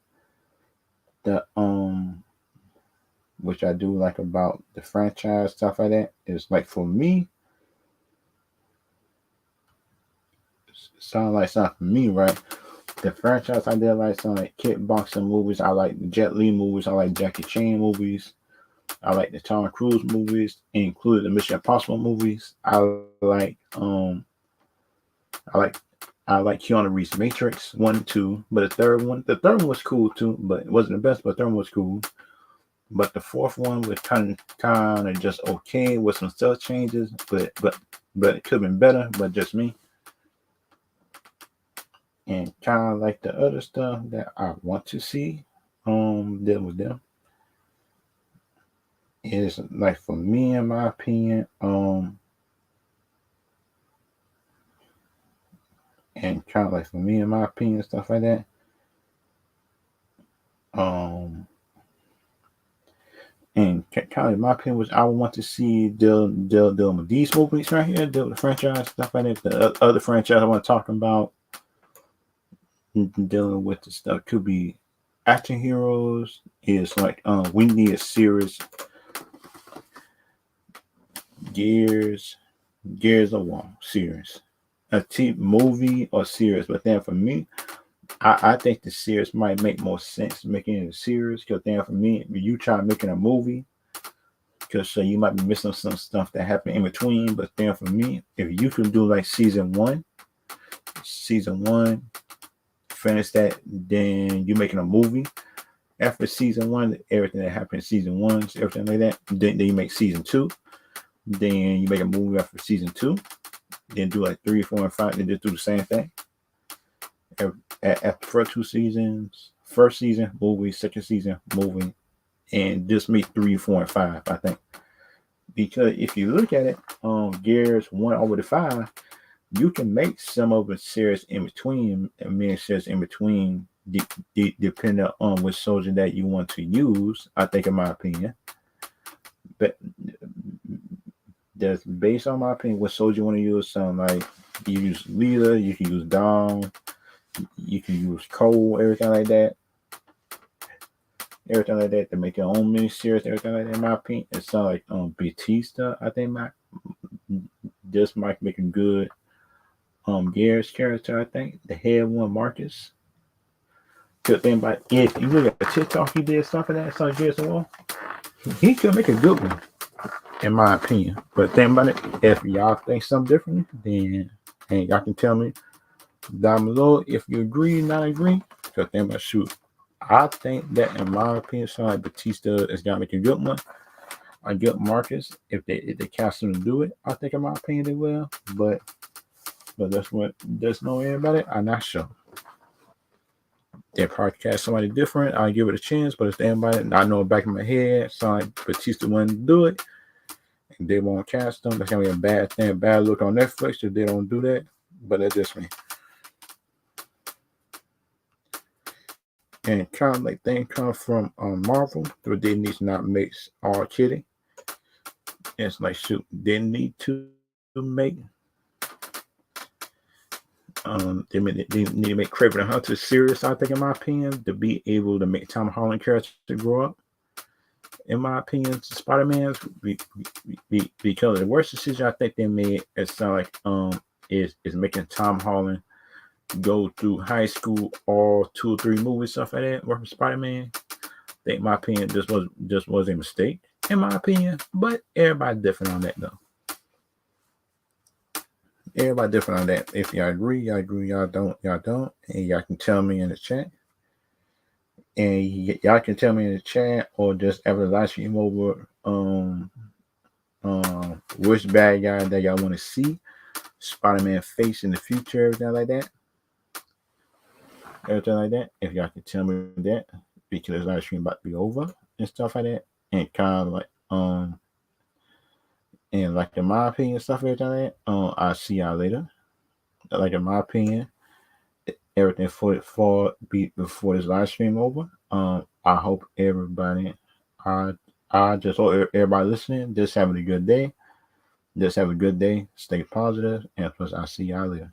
the which I do like about the franchise, stuff like that, is like, for me, sound like something for me, right? The franchise I did like, sound like kickboxing movies. I like the Jet Li movies. I like Jackie Chan movies. I like the Tom Cruise movies, including the Mission Impossible movies. I like Keanu Reeves' Matrix 1 and 2, but the third one was cool too, but it wasn't the best, but the third one was cool. But the fourth one was kind of just okay with some stuff changes, but it could have been better, but just me. And kind of like the other stuff that I want to see deal with them is like, for me, in my opinion, and kind of like for me, in my opinion, stuff like that. And kind of in my opinion, which I would want to see deal with these movies right here, deal with the franchise, stuff like that. The other franchise I want to talk about, dealing with the stuff, could be action heroes, is like we need a series, Gears of War series, a movie or series. But then for me, I think the series might make more sense making it a series, because then for me, when you try making a movie, because you might be missing some stuff that happened in between. But then for me, if you can do like season one, finish that, then you're making a movie after season one, everything that happened in season one, everything like that, then you make season two. Then you make a movie after season 2. Then do like 3, 4, and 5. Then just do the same thing. After first 2 seasons, first season movie, second season movie, and just make 3, 4, and 5. I think because if you look at it, Gears 1 over to 5, you can make some of the series in between, and many series in between, depending on which soldier that you want to use. I think, in my opinion, but that's based on my opinion. What soldier you want to use? Some like you use Leader, you can use Dawn, you can use Cole, everything like that. Everything like that to make your own mini series, everything like that. In my opinion, it sounds like Batista. I think this might make a good Gears character. I think the head one, Marcus. Good thing about if you look at TikTok, he did something that on Gears of War. He could make a good one, in my opinion. But think about it, if y'all think something different, then and y'all can tell me down below if you agree, not agree. Because think about shoot. I think that, in my opinion, sound like Batista is gonna make a good one. A good Marcus. If they cast him to do it, I think, in my opinion, they will. But there's no way about it. I'm not sure. They probably cast somebody different. I'll give it a chance, but if anybody I know back in my head, sound like Batista wanted to do it, and they won't cast them, that's gonna be a bad thing, bad look on Netflix if they don't do that. But that's just me. And kind of like thing come from Marvel, so they need to not make all kidding. It's like shoot, they need to make they need to make Kraven the Hunter serious. I think, in my opinion, to be able to make Tom Holland character grow up. In my opinion, Spider-Man's because the worst decision I think they made is like is making Tom Holland go through high school, all 2 or 3 movies, stuff like that, work for Spider-Man. I think, in my opinion, this was a mistake, in my opinion. But everybody different on that though. Everybody different on that. If y'all agree, y'all agree. Y'all don't, and y'all can tell me in the chat. And y'all can tell me in the chat, or just after the live stream over, which bad guy that y'all want to see Spider-Man face in the future, everything like that. If y'all can tell me that, because live stream about to be over and stuff like that, and kind of like and like, in my opinion, stuff like that. I'll see y'all later. Like, in my opinion, everything before this live stream over. I hope everybody, I just hope everybody listening just having a good day. Just have a good day. Stay positive, and plus I'll see y'all later.